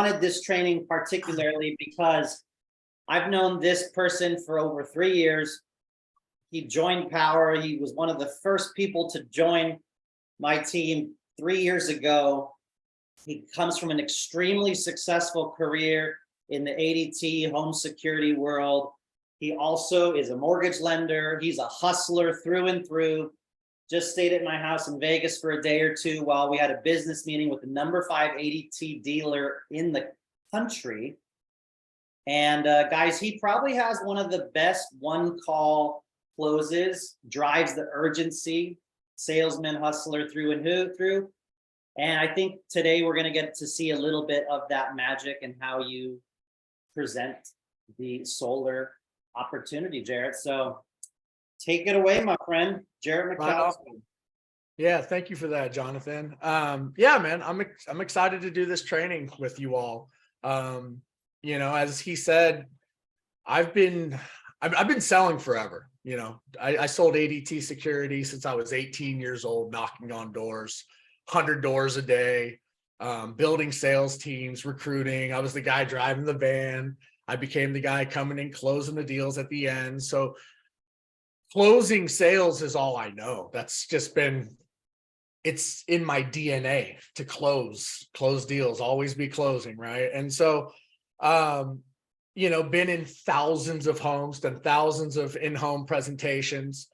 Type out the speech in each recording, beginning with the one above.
wanted this training particularly because I've known this person for over 3 years. He joined Power. He was one of the first people to join my team 3 years ago. He comes from an extremely successful career in the ADT home security world. He also is a mortgage lender. He's a hustler through and through. Just stayed at my house in Vegas for a day or two while we had a business meeting with the number 5 ADT dealer in the country. And guys, he probably has one of the best one-call closes, drives the urgency, salesman, hustler through and through. And I think today we're going to get to see a little bit of that magic and how you present the solar opportunity, Jarrett. So take it away, my friend, Jarrett McAllister. Yeah, thank you for that, Jonathan. Yeah, man, I'm excited to do this training with you all. You know, as he said, I've been selling forever. You know, I sold ADT security since I was 18 years old, knocking on doors, 100 doors a day, building sales teams, recruiting. I was the guy driving the van. I became the guy coming in, closing the deals at the end. So closing sales is all I know. That's just been, it's in my DNA to close deals, always be closing, right? And so, you know, been in thousands of homes, done thousands of in-home presentations,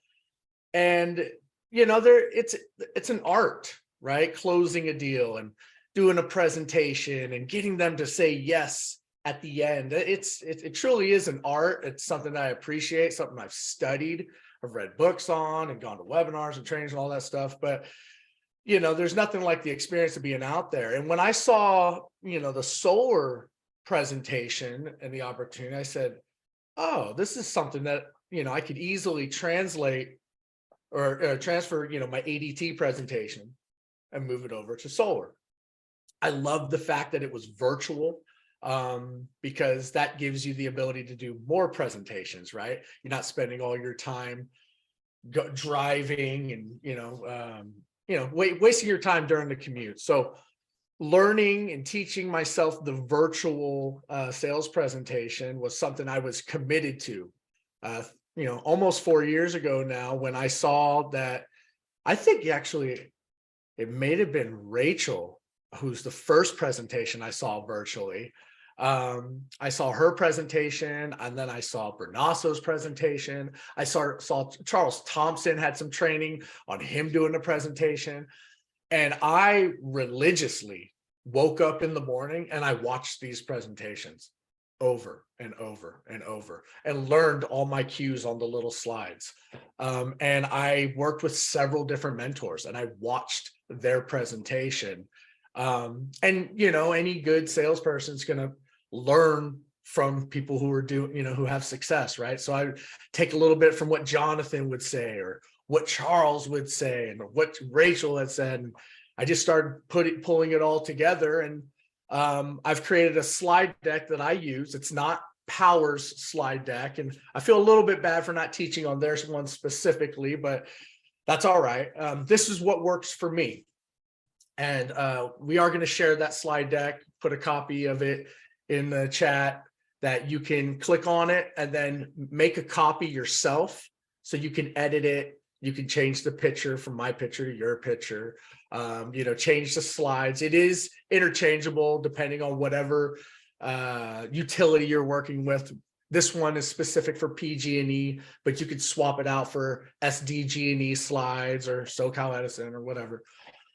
and you know, it's an art, right? Closing a deal and doing a presentation and getting them to say yes at the end. It truly is an art. It's something that I appreciate, something I've studied, I've read books on and gone to webinars and trainings and all that stuff. But you know, there's nothing like the experience of being out there. And when I saw, you know, the solar presentation and the opportunity, I said, oh, this is something that, you know, I could easily translate or transfer, you know, my ADT presentation and move it over to solar. I love the fact that it was virtual, because that gives you the ability to do more presentations, right? You're not spending all your time driving and, wasting your time during the commute. So learning and teaching myself the virtual sales presentation was something I was committed to, almost 4 years ago now, when I saw that. I think actually it may have been Rachel, who's the first presentation I saw virtually. I saw her presentation, and then I saw Brunasso's presentation. I saw Charles Thompson had some training on him doing a presentation. And I religiously woke up in the morning and I watched these presentations over and over and over and learned all my cues on the little slides. And I worked with several different mentors and I watched their presentation. And, you know, any good salesperson is going to learn from people who are doing, you know, who have success, right? So I take a little bit from what Jonathan would say or what Charles would say and what Rachel had said. And I just started pulling it all together. And I've created a slide deck that I use. It's not Power's slide deck. And I feel a little bit bad for not teaching on their one specifically, but that's all right. This is what works for me. And we are going to share that slide deck, put a copy of it in the chat that you can click on it and then make a copy yourself. So you can edit it. You can change the picture from my picture to your picture, change the slides. It is interchangeable depending on whatever utility you're working with. This one is specific for PG&E, but you could swap it out for SDG&E slides or SoCal Edison or whatever.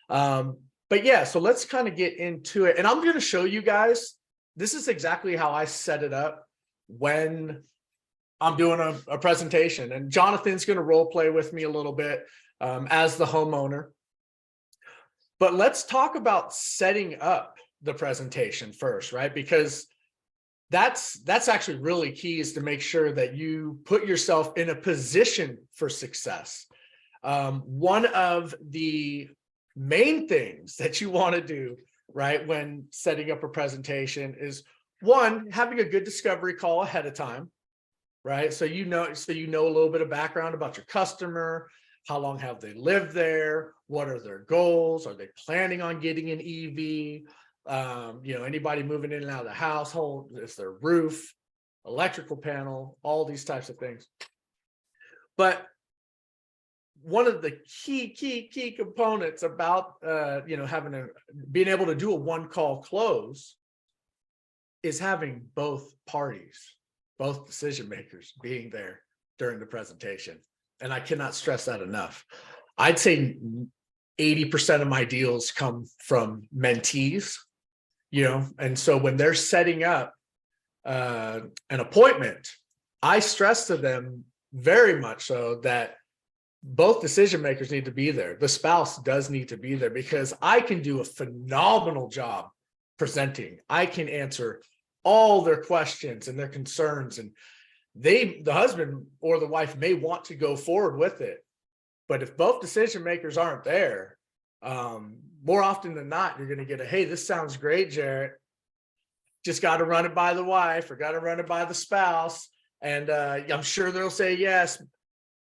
But yeah, so let's kind of get into it. And I'm going to show you guys, this is exactly how I set it up when I'm doing a presentation. And Jonathan's going to role play with me a little bit as the homeowner. But let's talk about setting up the presentation first, right? Because that's actually really key, is to make sure that you put yourself in a position for success. One of the main things that you want to do, right, when setting up a presentation is, one, having a good discovery call ahead of time, right? So you know a little bit of background about your customer. How long have they lived there? What are their goals? Are they planning on getting an EV? Anybody moving in and out of the household, it's their roof, electrical panel, all these types of things. But one of the key components about being able to do a one-call close is having both parties, both decision makers being there during the presentation. And I cannot stress that enough. I'd say 80% of my deals come from mentees, and so when they're setting up an appointment, I stress to them very much so that both decision makers need to be there. The spouse does need to be there, because I can do a phenomenal job presenting. I can answer all their questions and their concerns, and the husband or the wife may want to go forward with it. But if both decision makers aren't there, more often than not, you're going to get a, hey, this sounds great, Jarrett. Just got to run it by the wife, or got to run it by the spouse. And I'm sure they'll say yes,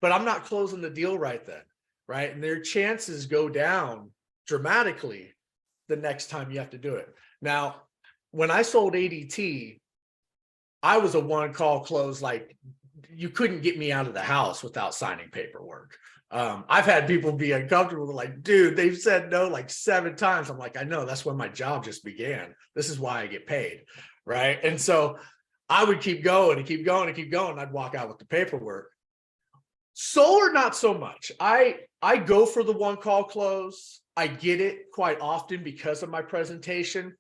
but I'm not closing the deal right then, right? And their chances go down dramatically the next time you have to do it. Now, when I sold ADT, I was a one-call close. Like, you couldn't get me out of the house without signing paperwork. I've had people be uncomfortable, like, dude, they've said no like 7 times. I'm like, I know, that's when my job just began. This is why I get paid, right? And so I would keep going and keep going and keep going. I'd walk out with the paperwork. Solar, not so much. I go for the one-call close. I get it quite often because of my presentation,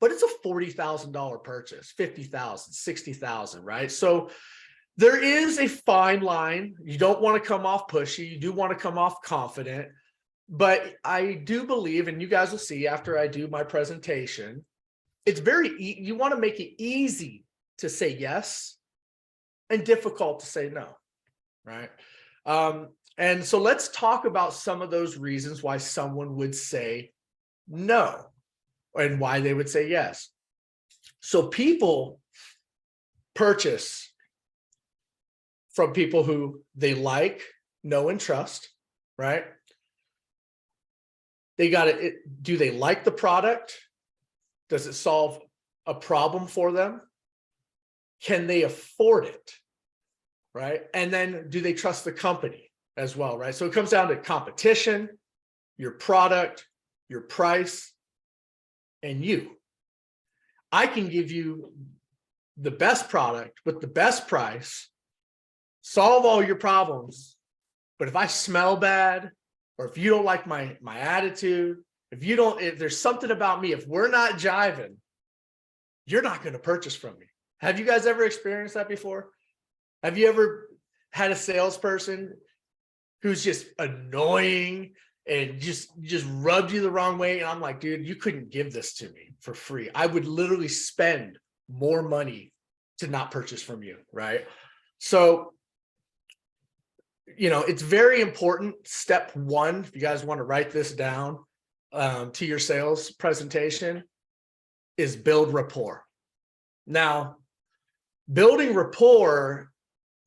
but it's a $40,000 purchase, $50,000, $60,000, right? So there is a fine line. You don't want to come off pushy. You do want to come off confident. But I do believe, and you guys will see after I do my presentation, it's you want to make it easy to say yes and difficult to say no, right? And so let's talk about some of those reasons why someone would say no and why they would say yes. So people purchase from people who they like, know, and trust, right? Do they like the product? Does it solve a problem for them? Can they afford it, right? And then do they trust the company as well, right? So it comes down to competition, your product, your price, and you. I can give you the best product with the best price, solve all your problems, but if I smell bad, or if you don't like my attitude, if there's something about me, if we're not jiving, you're not going to purchase from me. Have you guys ever experienced that before? Have you ever had a salesperson who's just annoying and just rubbed you the wrong way? And I'm like, dude, you couldn't give this to me for free. I would literally spend more money to not purchase from you, right? So, it's very important. Step 1, if you guys want to write this down to your sales presentation, is build rapport. Now, building rapport,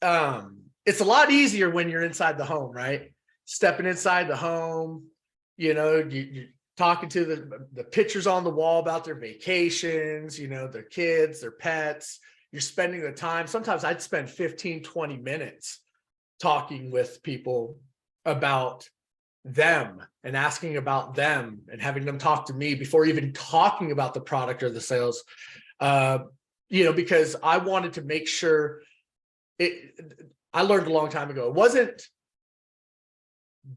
it's a lot easier when you're inside the home, right? Stepping inside the home, you're talking to the pictures on the wall about their vacations, their kids, their pets. You're spending the time. Sometimes I'd spend 15, 20 minutes talking with people about them and asking about them and having them talk to me before even talking about the product or the sales, because I wanted to make sure I learned a long time ago, it wasn't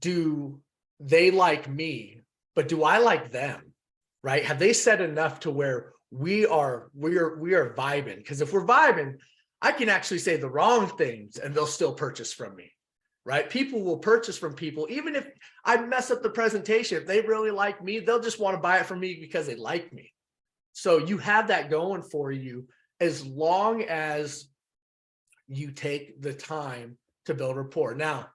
do they like me, but do I like them, right? Have they said enough to where we are vibing? Because if we're vibing, I can actually say the wrong things and they'll still purchase from me, right? People will purchase from people. Even if I mess up the presentation, if they really like me, they'll just want to buy it from me because they like me. So you have that going for you as long as you take the time to build rapport. Now,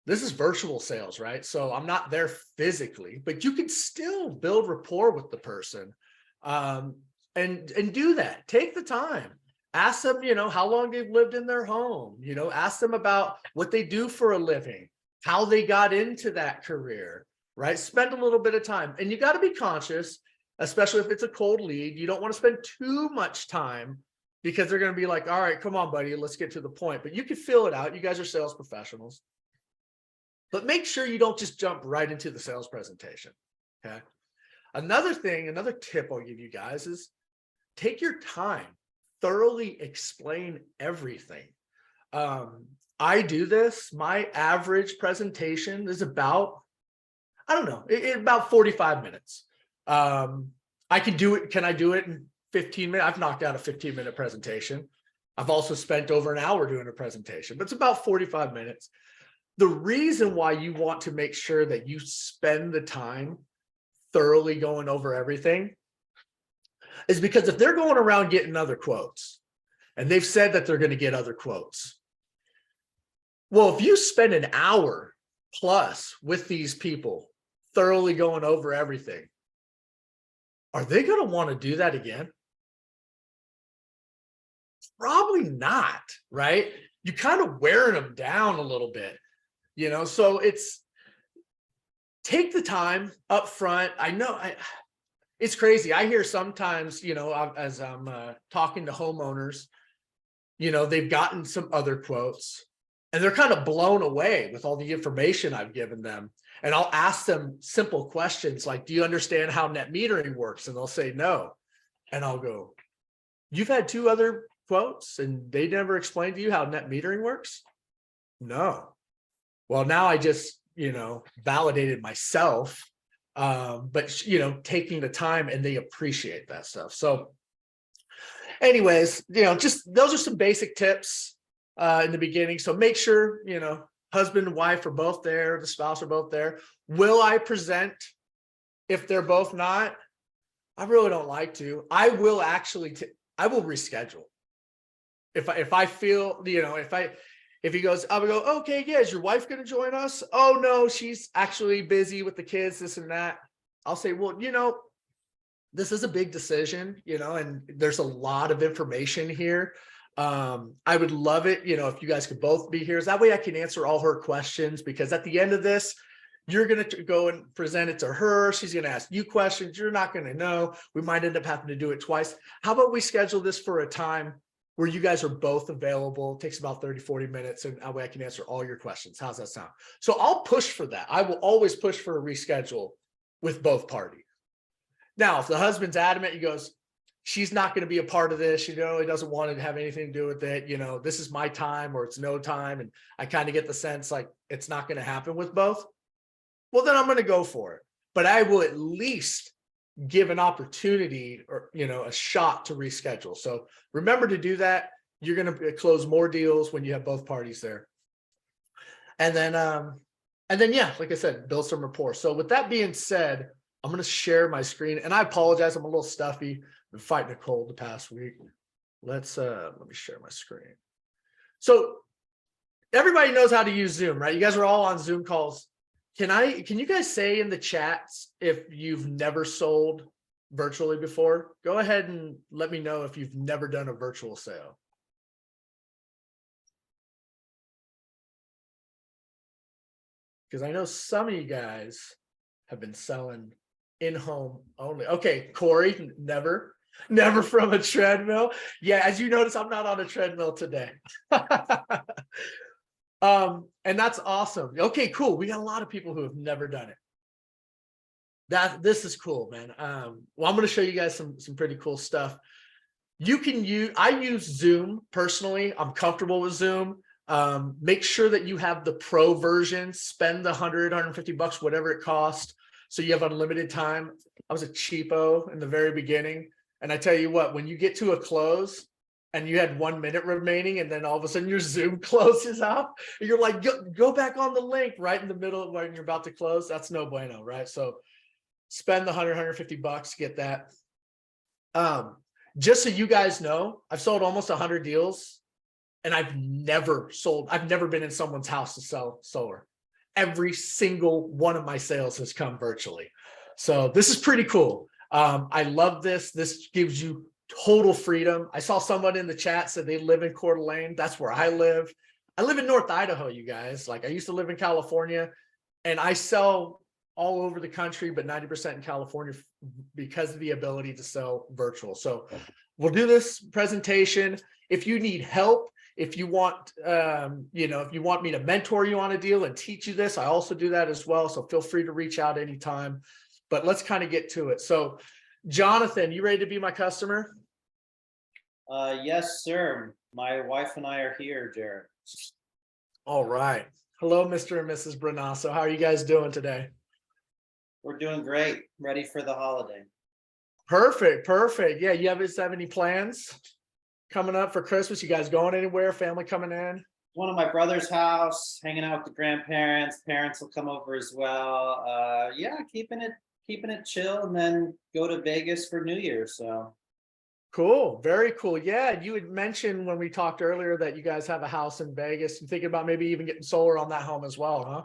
this is virtual sales, right? So I'm not there physically, but you can still build rapport with the person and do that. Take the time. Ask them, how long they've lived in their home, ask them about what they do for a living, how they got into that career, right? Spend a little bit of time, and you got to be conscious, especially if it's a cold lead. You don't want to spend too much time because they're going to be like, all right, come on, buddy, let's get to the point. But you can feel it out. You guys are sales professionals. But make sure you don't just jump right into the sales presentation. Okay. Another thing, another tip I'll give you guys is take your time, thoroughly explain everything. I do this. My average presentation is about, I don't know, about 45 minutes. I can do it. Can I do it in 15 minutes? I've knocked out a 15-minute presentation. I've also spent over an hour doing a presentation, but it's about 45 minutes. The reason why you want to make sure that you spend the time thoroughly going over everything is because if they're going around getting other quotes, and they've said that they're going to get other quotes, well, if you spend an hour plus with these people thoroughly going over everything, are they going to want to do that again? Probably not, right? You're kind of wearing them down a little bit, so it's take the time up front. I know it's crazy. I hear sometimes, as I'm talking to homeowners, they've gotten some other quotes and they're kind of blown away with all the information I've given them. And I'll ask them simple questions like, do you understand how net metering works? And they'll say no. And I'll go, you've had 2 other quotes and they never explained to you how net metering works? No. Well, now I just, validated myself. But taking the time, and they appreciate that stuff. So anyways, just those are some basic tips in the beginning. So make sure, husband and wife are both there, the spouse are both there. Will I present if they're both not? I really don't like to. I will actually, I will reschedule. If I feel, if he goes, I would go, okay, yeah, is your wife going to join us? Oh no, she's actually busy with the kids, this and that. I'll say, well, this is a big decision, and there's a lot of information here. I would love it, if you guys could both be here. That way I can answer all her questions, because at the end of this, you're going to go and present it to her. She's going to ask you questions. You're not going to know. We might end up having to do it twice. How about we schedule this for a time where you guys are both available? It takes about 30-40 minutes, and that way I can answer all your questions. How's that sound? So I'll push for that. I will always push for a reschedule with both parties. Now, if the husband's adamant, he goes, she's not going to be a part of this, he doesn't want to have anything to do with it, this is my time or it's no time, and I kind of get the sense like it's not going to happen with both, well, then I'm going to go for it. But I will at least give an opportunity or, a shot to reschedule. So remember to do that. You're going to close more deals when you have both parties there. And then, yeah, like I said, build some rapport. So with that being said, I'm going to share my screen, and I apologize. I'm a little stuffy. I've been fighting a cold the past week. Let me share my screen. So everybody knows how to use Zoom, right? You guys are all on Zoom calls. Can you guys say in the chats if you've never sold virtually before? Go ahead and let me know if you've never done a virtual sale. Because I know some of you guys have been selling in-home only. Okay, Corey, never from a treadmill. Yeah, as you notice, I'm not on a treadmill today. And that's awesome. Okay, cool. We got a lot of people who have never done it. This is cool, man. Well, I'm going to show you guys some pretty cool stuff. I use Zoom personally. I'm comfortable with Zoom. Make sure that you have the pro version. Spend the $150, whatever it costs, so you have unlimited time. I was a cheapo in the very beginning, and I tell you what, when you get to a close and you had 1 minute remaining, and then all of a sudden your Zoom closes out, and you're like, go back on the link right in the middle of when you're about to close. That's no bueno, right? So spend the $150, get that. Just so you guys know, I've sold almost 100 deals, and I've never been in someone's house to sell solar. Every single one of my sales has come virtually. So this is pretty cool. I love this. This gives you total freedom. I saw someone in the chat said they live in Coeur d'Alene. That's where I live. I live in North Idaho, you guys. Like, I used to live in California, and I sell all over the country, but 90% in California because of the ability to sell virtual. So we'll do this presentation. If you need help, if you want, if you want me to mentor you on a deal and teach you this, I also do that as well. So feel free to reach out anytime, but let's kind of get to it. So Jonathan, you ready to be my customer? Yes, sir. My wife and I are here, Jared. All right. Hello, Mr. and Mrs. Brunasso. How are you guys doing today? We're doing great. Ready for the holiday. Perfect. Perfect. Yeah. You have any plans coming up for Christmas? You guys going anywhere? Family coming in? One of my brother's house, hanging out with the grandparents. Parents will come over as well. Yeah, keeping it chill, and then go to Vegas for New Year's. So Cool. Very cool. Yeah. You had mentioned when we talked earlier that you guys have a house in Vegas. You thinking about maybe even getting solar on that home as well, huh?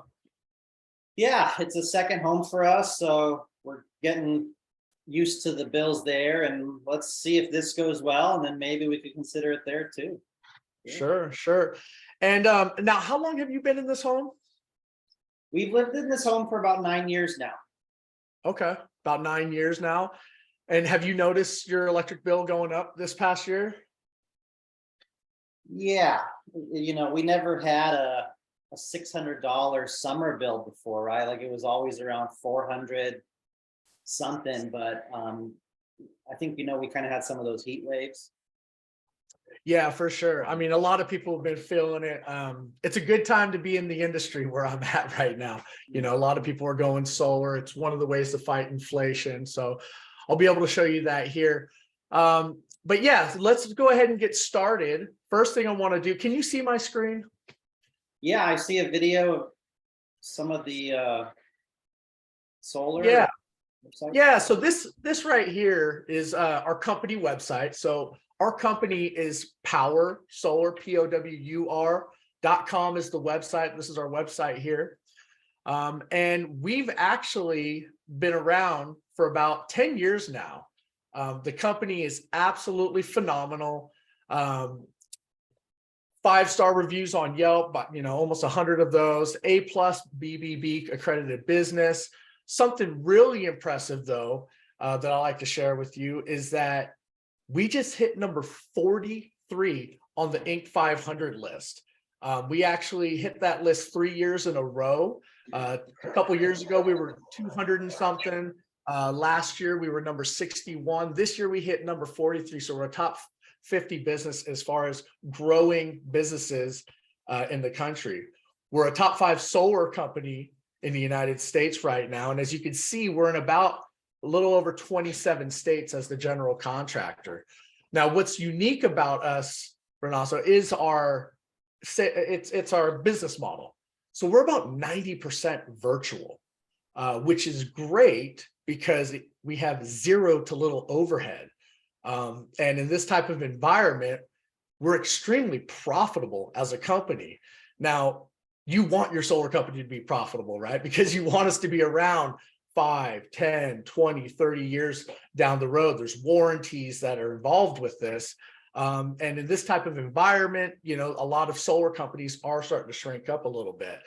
yeah, it's a second home for us. So we're getting used to the bills there, and let's see if this goes well, and then maybe we could consider it there too. Yeah. Sure. Sure. And now, how long have you been in this home? We've lived in this home for about 9 years now. Okay. About 9 years now. And have you noticed your electric bill going up this past year? Yeah, we never had a $600 summer bill before, right? Like it was always around 400 something, but I think we kind of had some of those heat waves. Yeah, for sure. I mean, a lot of people have been feeling it. It's a good time to be in the industry where I'm at right now. A lot of people are going solar. It's one of the ways to fight inflation. So I'll be able to show you that here. But yeah, let's go ahead and get started. First thing I want to do, can you see my screen? Yeah, I see a video of some of the solar. Yeah. website. Yeah, so this right here is our company website. So our company is Power Solar, POWUR.com is the website. This is our website here. And we've actually been around for about 10 years now. The company is absolutely phenomenal. 5-star reviews on Yelp, but almost 100 of those. A+ BBB accredited business. Something really impressive though, that I like to share with you is that we just hit number 43 on the Inc. 500 list. We actually hit that list 3 years in a row. A couple years ago, we were 200 and something. Last year, we were number 61. This year, we hit number 43. So we're a top 50 business as far as growing businesses in the country. We're a top 5 solar company in the United States right now. And as you can see, we're in about a little over 27 states as the general contractor. Now, what's unique about us, Brunasso, is it's our business model. So we're about 90% virtual, which is great because we have zero to little overhead. And in this type of environment, we're extremely profitable as a company. Now, you want your solar company to be profitable, right? Because you want us to be around 5, 10, 20, 30 years down the road. There's warranties that are involved with this. And in this type of environment, a lot of solar companies are starting to shrink up a little bit.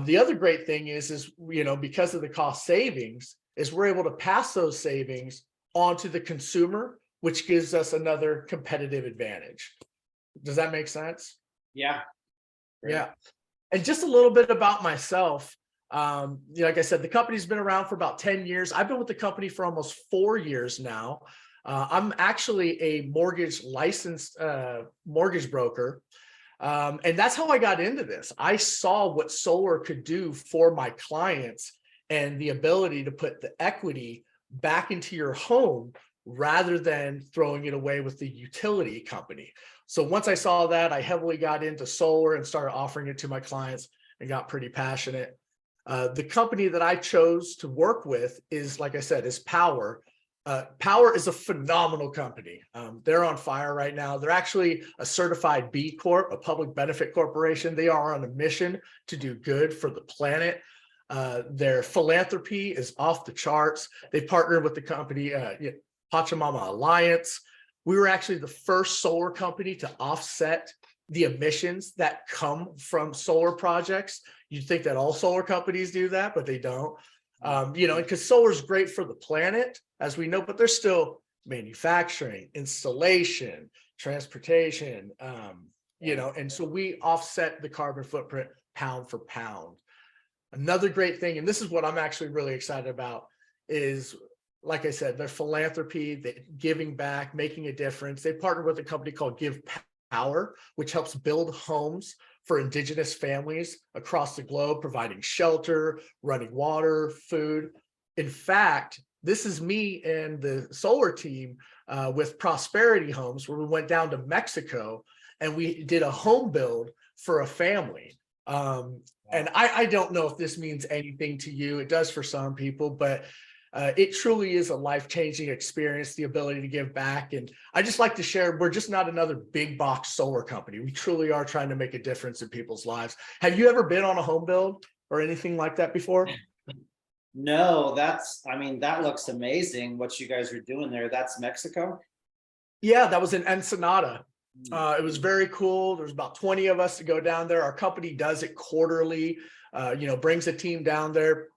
The other great thing is because of the cost savings, is we're able to pass those savings onto the consumer, which gives us another competitive advantage. Does that make sense? Yeah. Great. Yeah. And just a little bit about myself. Like I said, the company's been around for about 10 years. I've been with the company for almost 4 years now. I'm actually a licensed mortgage broker. And that's how I got into this. I saw what solar could do for my clients and the ability to put the equity back into your home rather than throwing it away with the utility company. So once I saw that, I heavily got into solar and started offering it to my clients and got pretty passionate. The company that I chose to work with is, like I said, is Power. Power is a phenomenal company. They're on fire right now. They're actually a certified B Corp, a public benefit corporation. They are on a mission to do good for the planet. Their philanthropy is off the charts. They partnered with the company Pachamama Alliance. We were actually the first solar company to offset the emissions that come from solar projects. You'd think that all solar companies do that, but they don't. because solar is great for the planet, as we know, but there's still manufacturing, installation, transportation, and so we offset the carbon footprint pound for pound. Another great thing, and this is what I'm actually really excited about, is, like I said, their philanthropy, the giving back, making a difference. They partnered with a company called Give Power, which helps build homes for Indigenous families across the globe, providing shelter, running water, food. In fact, this is me and the solar team with Prosperity Homes, where we went down to Mexico and we did a home build for a family. And I don't know if this means anything to you. It does for some people, but it truly is a life-changing experience, the ability to give back. And I just like to share, we're just not another big box solar company. We truly are trying to make a difference in people's lives. Have you ever been on a home build or anything like that before? No, that looks amazing what you guys are doing there. That's Mexico? Yeah, that was in Ensenada. It was very cool. There's about 20 of us to go down there. Our company does it quarterly, brings a team down there.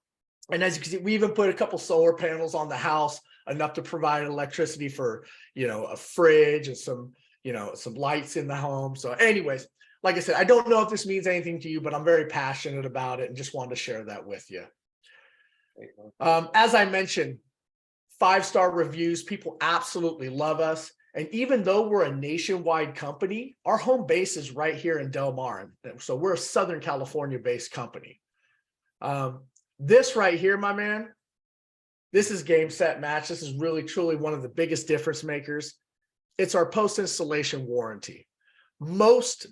And as you can see, we even put a couple solar panels on the house, enough to provide electricity for, a fridge and some lights in the home. So anyways, like I said, I don't know if this means anything to you, but I'm very passionate about it and just wanted to share that with you. As I mentioned, 5-star reviews, people absolutely love us. And even though we're a nationwide company, our home base is right here in Del Mar. So we're a Southern California based company. This right here, my man, this is game, set, match. This is really, truly one of the biggest difference makers. It's our post-installation warranty. Most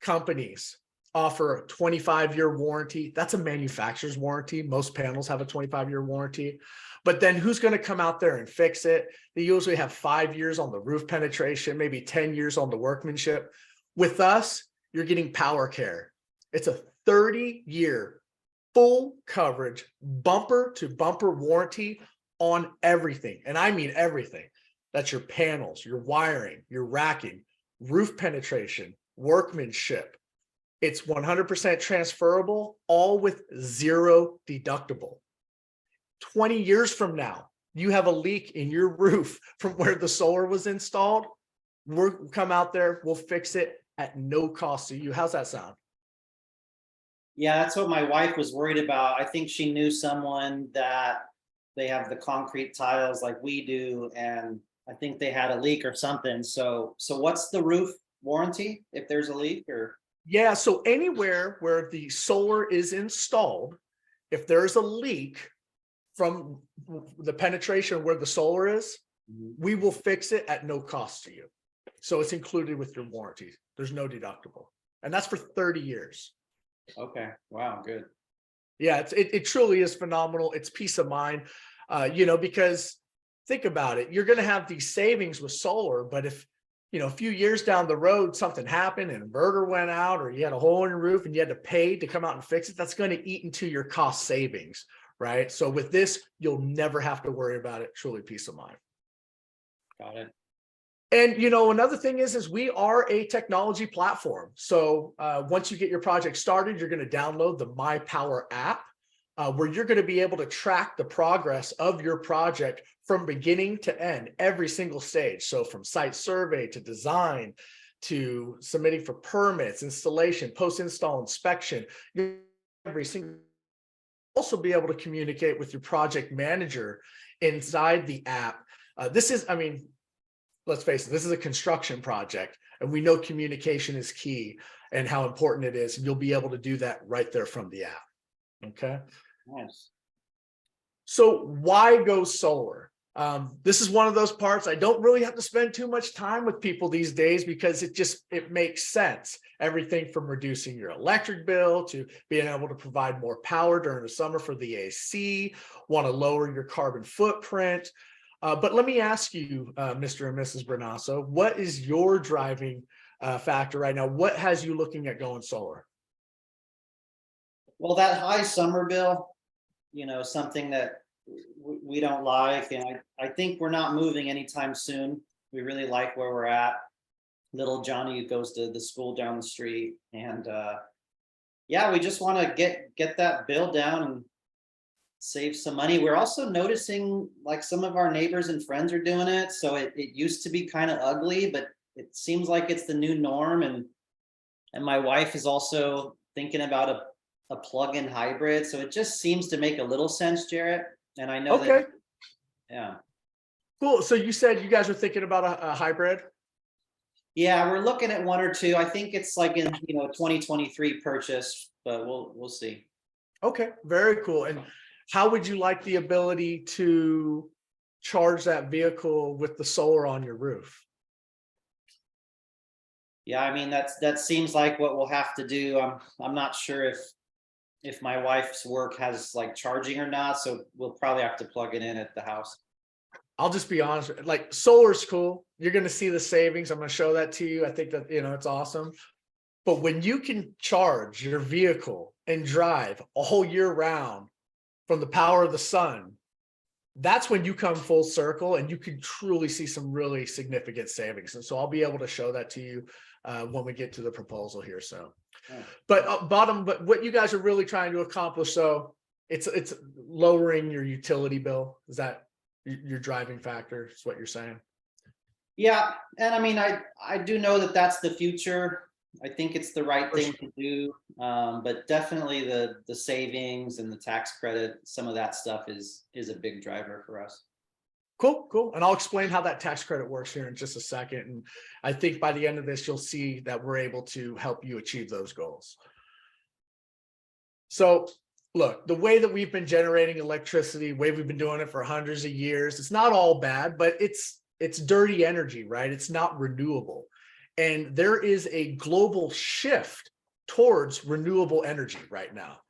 companies offer a 25-year warranty. That's a manufacturer's warranty. Most panels have a 25-year warranty. But then who's going to come out there and fix it? They usually have 5 years on the roof penetration, maybe 10 years on the workmanship. With us, you're getting power care. It's a 30-year full coverage, bumper to bumper warranty on everything. And I mean everything. That's your panels, your wiring, your racking, roof penetration, workmanship. It's 100% transferable, all with zero deductible. 20 years from now, you have a leak in your roof from where the solar was installed, we'll come out there, we'll fix it at no cost to you. How's that sound? Yeah, that's what my wife was worried about. I think she knew someone that they have the concrete tiles like we do, and I think they had a leak or something. So what's the roof warranty if there's a leak? Or Yeah, so anywhere where the solar is installed, if there's a leak from the penetration where the solar is, we will fix it at no cost to you. So it's included with your warranty. There's no deductible. And that's for 30 years. Okay. Wow. Good. Yeah, it truly is phenomenal. It's peace of mind, because think about it. You're going to have these savings with solar, but if, a few years down the road, something happened, an inverter went out, or you had a hole in your roof and you had to pay to come out and fix it, that's going to eat into your cost savings, right? So with this, you'll never have to worry about it. Truly peace of mind. Got it. And, another thing is we are a technology platform. So once you get your project started, you're going to download the My Power app, where you're going to be able to track the progress of your project from beginning to end, every single stage. So from site survey to design to submitting for permits, installation, post-install inspection, every single. Also be able to communicate with your project manager inside the app. Let's face it, this is a construction project, and we know communication is key and how important it is. And you'll be able to do that right there from the app. Okay. Nice. So why go solar? This is one of those parts I don't really have to spend too much time with people these days, because it makes sense. Everything from reducing your electric bill to being able to provide more power during the summer for the AC, want to lower your carbon footprint. But let me ask you, Mr. and Mrs. Brunasso, what is your driving factor right now? What has you looking at going solar? Well, that high summer bill, something that we don't like. And I think we're not moving anytime soon. We really like where we're at. Little Johnny goes to the school down the street. And we just want to get that bill down and save some money. We're also noticing like some of our neighbors and friends are doing it. So it used to be kind of ugly, but it seems like it's the new norm. And my wife is also thinking about a plug-in hybrid. So it just seems to make a little sense, Jarrett. And I know that, Okay, yeah. cool. So you said you guys are thinking about a hybrid? Yeah, we're looking at one or two. I think it's like in, 2023 purchase, but we'll see. Okay, very cool. And how would you like the ability to charge that vehicle with the solar on your roof? Yeah, I mean, that seems like what we'll have to do. I'm not sure if my wife's work has like charging or not, so we'll probably have to plug it in at the house. I'll just be honest, like solar's cool. You're going to see the savings. I'm going to show that to you. I think that, it's awesome. But when you can charge your vehicle and drive all year round from the power of the sun, that's when you come full circle and you can truly see some really significant savings. And so I'll be able to show that to you when we get to the proposal here. So, but what you guys are really trying to accomplish, so it's lowering your utility bill. Is that your driving factor? Is what you're saying? Yeah, and I mean, I do know that that's the future. I think it's the right thing to do, but definitely the savings and the tax credit, some of that stuff is a big driver for us. Cool. And I'll explain how that tax credit works here in just a second. And I think by the end of this, you'll see that we're able to help you achieve those goals. So look, the way that we've been generating electricity, the way we've been doing it for hundreds of years, it's not all bad, but it's dirty energy, right? It's not renewable. And there is a global shift towards renewable energy right now.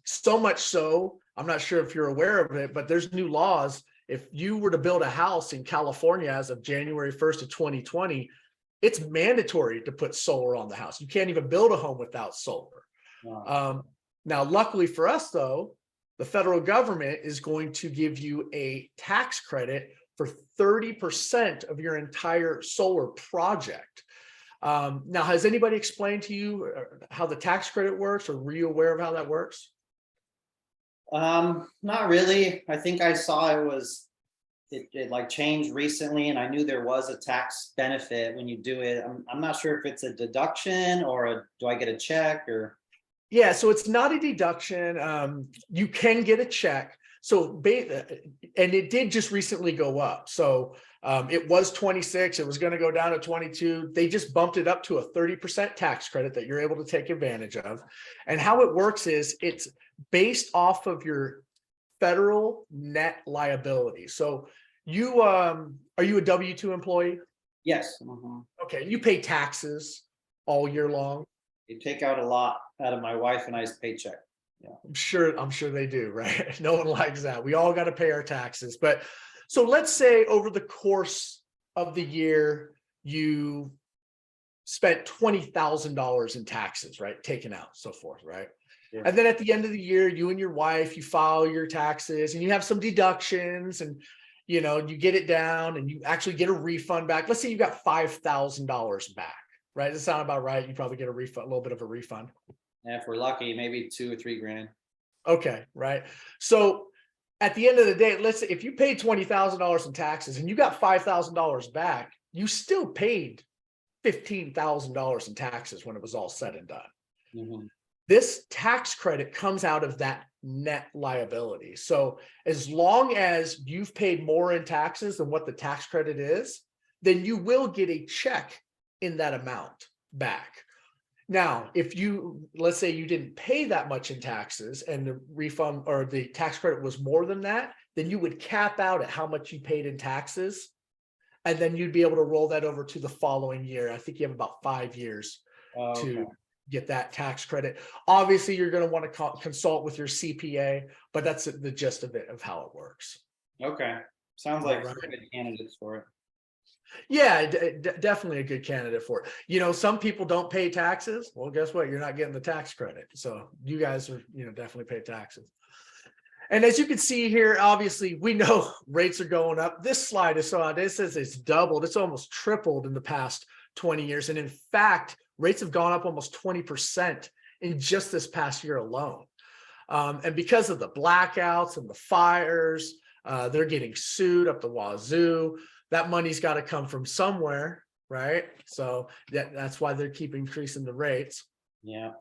So much so, I'm not sure if you're aware of it, but there's new laws. If you were to build a house in California as of January 1st of 2020, it's mandatory to put solar on the house. You can't even build a home without solar. Wow. Now, luckily for us, though, the federal government is going to give you a tax credit for 30% of your entire solar project. Now, has anybody explained to you how the tax credit works, or were you aware of how that works? Not really. I think I saw it like changed recently, and I knew there was a tax benefit when you do it. I'm not sure if it's a deduction or do I get a check or? Yeah, so it's not a deduction. You can get a check. So, and it did just recently go up. So it was 26, it was going to go down to 22. They just bumped it up to a 30% tax credit that you're able to take advantage of. And how it works is it's based off of your federal net liability. So you, are you a W-2 employee? Yes. Mm-hmm. Okay, you pay taxes all year long. You take out a lot out of my wife and I's paycheck. Yeah. I'm sure they do, right? No one likes that. We all got to pay our taxes. But so let's say over the course of the year, you spent $20,000 in taxes, right? Taken out, so forth, right? Yeah. And then at the end of the year, you and your wife, you file your taxes and you have some deductions and, you get it down and you actually get a refund back. Let's say you got $5,000 back, right? Does that sound about right? You probably get a refund, a little bit of a refund. And if we're lucky, maybe $2 or $3 grand. Okay, right. So at the end of the day, let's say if you paid $20,000 in taxes and you got $5,000 back, you still paid $15,000 in taxes when it was all said and done. Mm-hmm. This tax credit comes out of that net liability. So as long as you've paid more in taxes than what the tax credit is, then you will get a check in that amount back. Now, if let's say you didn't pay that much in taxes and the refund or the tax credit was more than that, then you would cap out at how much you paid in taxes. And then you'd be able to roll that over to the following year. I think you have about 5 years to get that tax credit. Obviously, you're going to want to consult with your CPA, but that's the gist of it, of how it works. Okay. Sounds like good candidates for it. Yeah, definitely a good candidate for it. Some people don't pay taxes. Well, guess what? You're not getting the tax credit. So you guys are, definitely pay taxes. And as you can see here, obviously, we know rates are going up. This slide is it says it's doubled. It's almost tripled in the past 20 years. And in fact, rates have gone up almost 20% in just this past year alone. And because of the blackouts and the fires, they're getting sued up the wazoo. That money's got to come from somewhere, right? So that's why they keep increasing the rates. Yeah.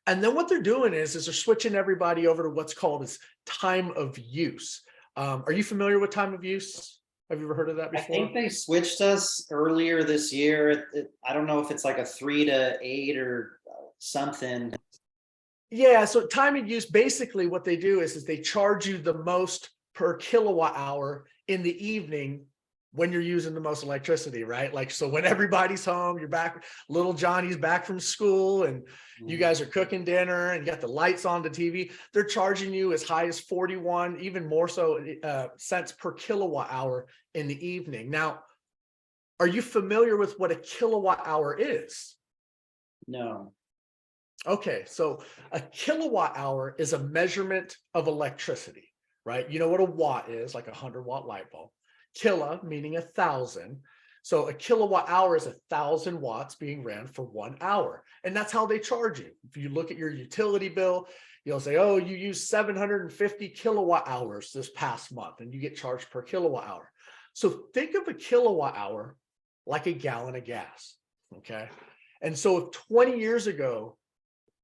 And then what they're doing is they're switching everybody over to what's called as time of use. Are you familiar with time of use? Have you ever heard of that I before? think they switched us earlier this year. I don't know if it's like a 3 to 8 or something. Yeah, so time of use, basically what they do is they charge you the most per kilowatt hour in the evening when you're using the most electricity, right? Like, so when everybody's home, you're back, little Johnny's back from school, and you guys are cooking dinner and you got the lights on the TV, they're charging you as high as 41, even more so, cents per kilowatt hour in the evening. Now, are you familiar with what a kilowatt hour is? No. Okay, so a kilowatt hour is a measurement of electricity, right? You know what a watt is, like a 100-watt light bulb. Kilo meaning 1,000. So a kilowatt hour is 1,000 watts being ran for 1 hour. And that's how they charge you. If you look at your utility bill, you'll say, oh, you used 750 kilowatt hours this past month, and you get charged per kilowatt hour. So think of a kilowatt hour like a gallon of gas, okay? And so if 20 years ago,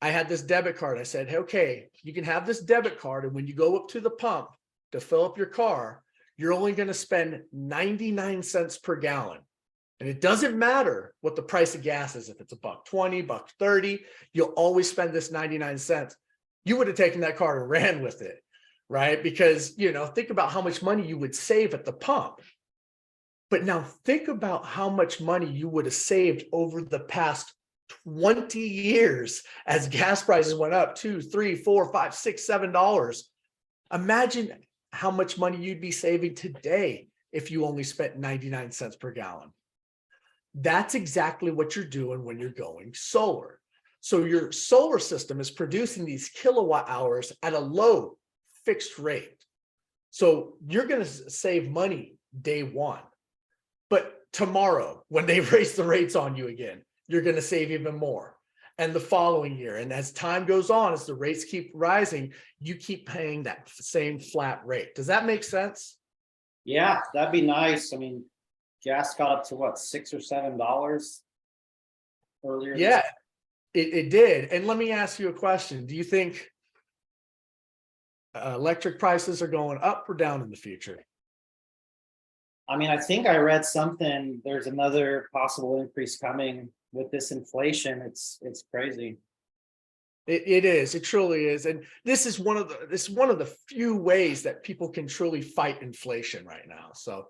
I had this debit card, I said, hey, okay, you can have this debit card, and when you go up to the pump to fill up your car, you're only going to spend 99 cents per gallon. And it doesn't matter what the price of gas is. If it's $1.20, $1.30, you'll always spend this 99 cents. You would have taken that card and ran with it, right? Because, you know, think about how much money you would save at the pump. But now think about how much money you would have saved over the past 20 years as gas prices went up $2, $3, $4, $5, $6, $7. Imagine how much money you'd be saving today if you only spent 99 cents per gallon. That's exactly what you're doing when you're going solar. So your solar system is producing these kilowatt hours at a low fixed rate. So you're going to save money day one. But tomorrow, when they raise the rates on you again, you're going to save even more. And the following year, and as time goes on, as the rates keep rising, you keep paying that same flat rate. Does that make sense? Yeah, that'd be nice. I mean, gas got up to what, $6 or $7 earlier? Yeah, it did. And let me ask you a question. Do you think electric prices are going up or down in the future? I mean, I think I read something, there's another possible increase coming with this inflation. It's crazy. It is. It truly is. And this is one of the few ways that people can truly fight inflation right now. So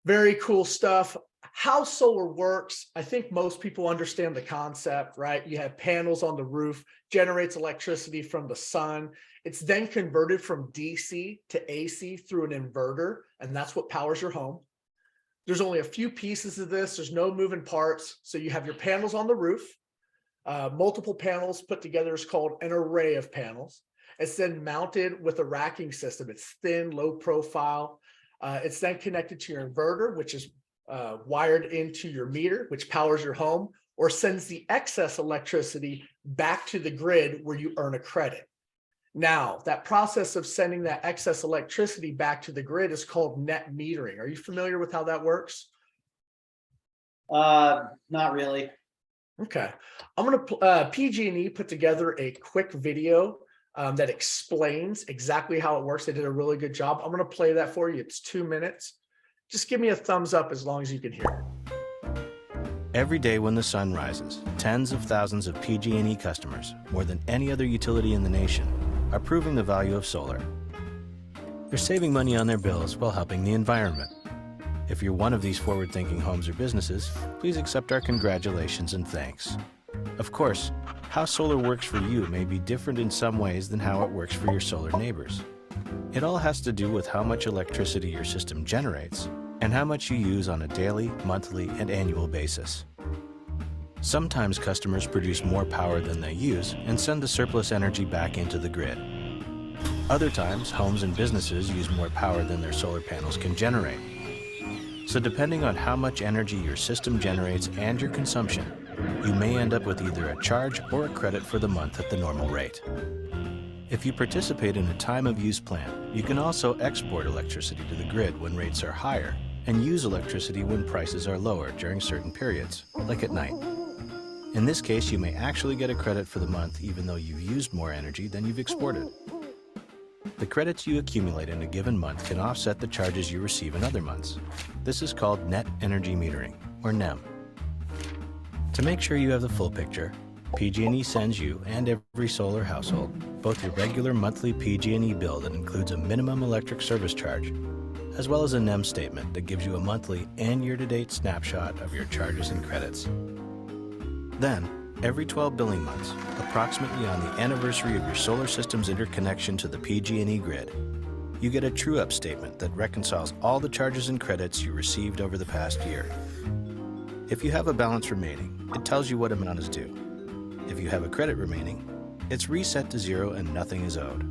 very cool stuff. How solar works, I think most people understand the concept, right? You have panels on the roof, generates electricity from the sun. It's then converted from DC to AC through an inverter, and that's what powers your home. There's only a few pieces of this. There's no moving parts. So you have your panels on the roof. Multiple panels put together is called an array of panels. It's then mounted with a racking system. It's thin, low profile. It's then connected to your inverter, which is wired into your meter, which powers your home, or sends the excess electricity back to the grid where you earn a credit. Now, that process of sending that excess electricity back to the grid is called net metering. Are you familiar with how that works? Not really. Okay. I'm going to PG&E put together a quick video that explains exactly how it works. They did a really good job. I'm going to play that for you. It's 2 minutes. Just give me a thumbs up as long as you can hear it. Every day when the sun rises, tens of thousands of PG&E customers, more than any other utility in the nation, are proving the value of solar. They're saving money on their bills while helping the environment. If you're one of these forward-thinking homes or businesses, please accept our congratulations and thanks. Of course, how solar works for you may be different in some ways than how it works for your solar neighbors. It all has to do with how much electricity your system generates and how much you use on a daily, monthly, and annual basis. Sometimes customers produce more power than they use and send the surplus energy back into the grid. Other times, homes and businesses use more power than their solar panels can generate. So depending on how much energy your system generates and your consumption, you may end up with either a charge or a credit for the month at the normal rate. If you participate in a time of use plan, you can also export electricity to the grid when rates are higher and use electricity when prices are lower during certain periods, like at night. In this case, you may actually get a credit for the month even though you've used more energy than you've exported. The credits you accumulate in a given month can offset the charges you receive in other months. This is called net energy metering, or NEM. To make sure you have the full picture, PG&E sends you and every solar household both your regular monthly PG&E bill that includes a minimum electric service charge, as well as a NEM statement that gives you a monthly and year-to-date snapshot of your charges and credits. Then, every 12 billing months, approximately on the anniversary of your solar system's interconnection to the PG&E grid, you get a true-up statement that reconciles all the charges and credits you received over the past year. If you have a balance remaining, it tells you what amount is due. If you have a credit remaining, it's reset to zero and nothing is owed.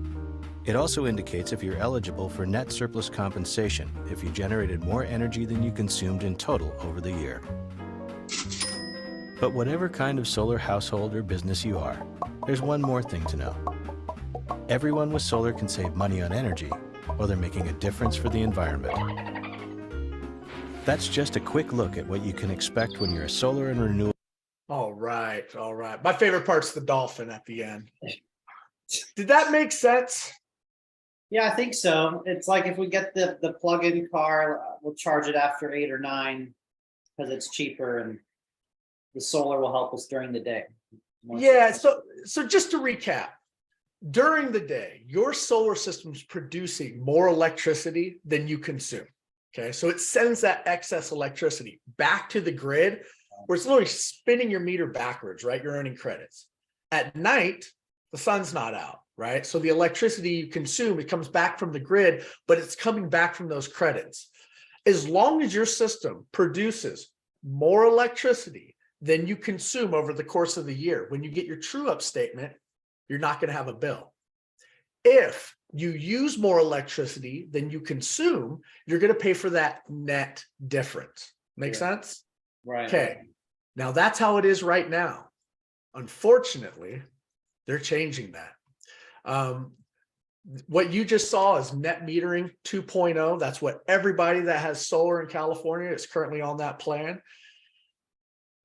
It also indicates if you're eligible for net surplus compensation if you generated more energy than you consumed in total over the year. But whatever kind of solar household or business you are, there's one more thing to know. Everyone with solar can save money on energy while they're making a difference for the environment. That's just a quick look at what you can expect when you're a solar and renewable. All right. All right. My favorite part's the dolphin at the end. Did that make sense? Yeah, I think so. It's like if we get the plug-in car, we'll charge it after 8 or 9 because it's cheaper, and the solar will help us during the day. Yeah. So just to recap, during the day, your solar system's producing more electricity than you consume. Okay. So it sends that excess electricity back to the grid where it's literally spinning your meter backwards, right? You're earning credits. At night, the sun's not out, right? So the electricity you consume, it comes back from the grid, but it's coming back from those credits. As long as your system produces more electricity than you consume over the course of the year, when you get your true-up statement, you're not going to have a bill. If you use more electricity than you consume, you're going to pay for that net difference. Make sense? Right. Okay. Now that's how it is right now. Unfortunately, they're changing that. What you just saw is net metering 2.0. That's what everybody that has solar in California is currently on that plan.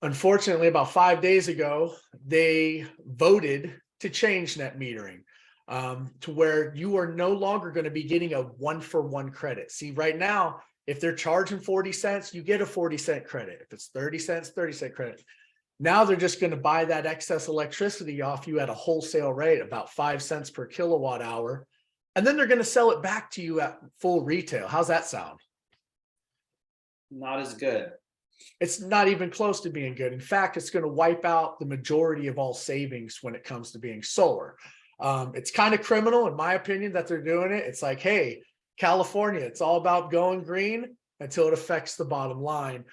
Unfortunately, about 5 days ago, they voted to change net metering to where you are no longer going to be getting a 1-for-1 credit. See, right now, if they're charging 40 cents, you get a 40-cent credit. If it's 30 cents, 30-cent credit. Now they're just going to buy that excess electricity off you at a wholesale rate, about 5 cents per kilowatt hour. And then they're going to sell it back to you at full retail. How's that sound? Not as good. It's not even close to being good. In fact, it's going to wipe out the majority of all savings when it comes to being solar. It's kind of criminal, in my opinion, that they're doing it. It's like, hey, California, it's all about going green until it affects the bottom line.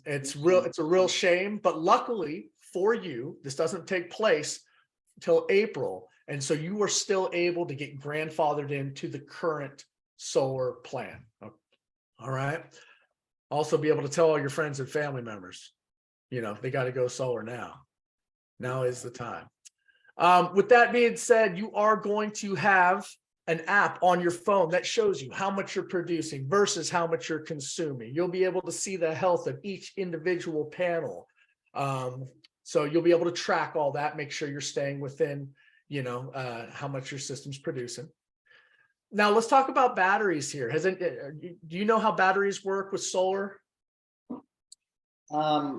It's a real shame, but luckily for you, this doesn't take place until April. And so you are still able to get grandfathered into the current solar plan. All right. Also be able to tell all your friends and family members, they got to go solar now. Now is the time. With that being said, you are going to have an app on your phone that shows you how much you're producing versus how much you're consuming. You'll be able to see the health of each individual panel. So you'll be able to track all that, make sure you're staying within, how much your system's producing. Now let's talk about batteries here. Do you know how batteries work with solar? I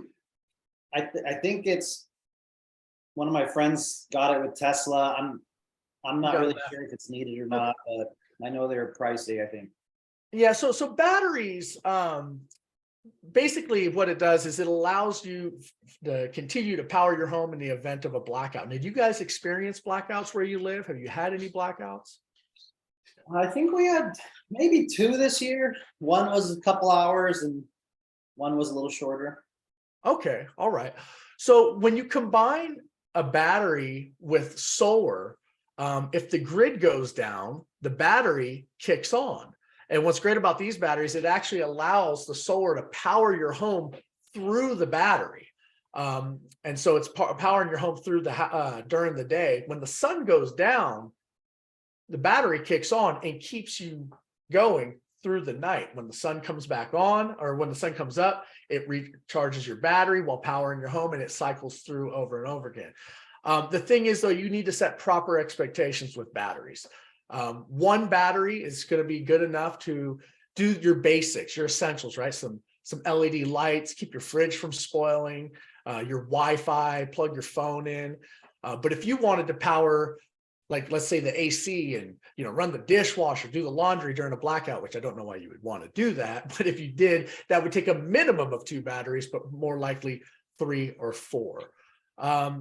think it's one of my friends got it with Tesla. I'm not really sure if it's needed or not, but I know they're pricey, I think. Yeah, so batteries, basically what it does is it allows you to continue to power your home in the event of a blackout. Now, do you guys experience blackouts where you live? Have you had any blackouts? I think we had maybe 2 this year. One was a couple hours and one was a little shorter. Okay, all right. So when you combine a battery with solar, if the grid goes down, the battery kicks on. And what's great about these batteries, it actually allows the solar to power your home through the battery. And so it's powering your home through during the day. When the sun goes down, the battery kicks on and keeps you going through the night. When the sun comes back on, or when the sun comes up, it recharges your battery while powering your home, and it cycles through over and over again. The thing is, though, you need to set proper expectations with batteries. One battery is going to be good enough to do your basics, your essentials, right? Some LED lights, keep your fridge from spoiling, your Wi-Fi, plug your phone in. But if you wanted to power, like, let's say the AC and, run the dishwasher, do the laundry during a blackout, which I don't know why you would want to do that. But if you did, that would take a minimum of 2 batteries, but more likely 3 or 4.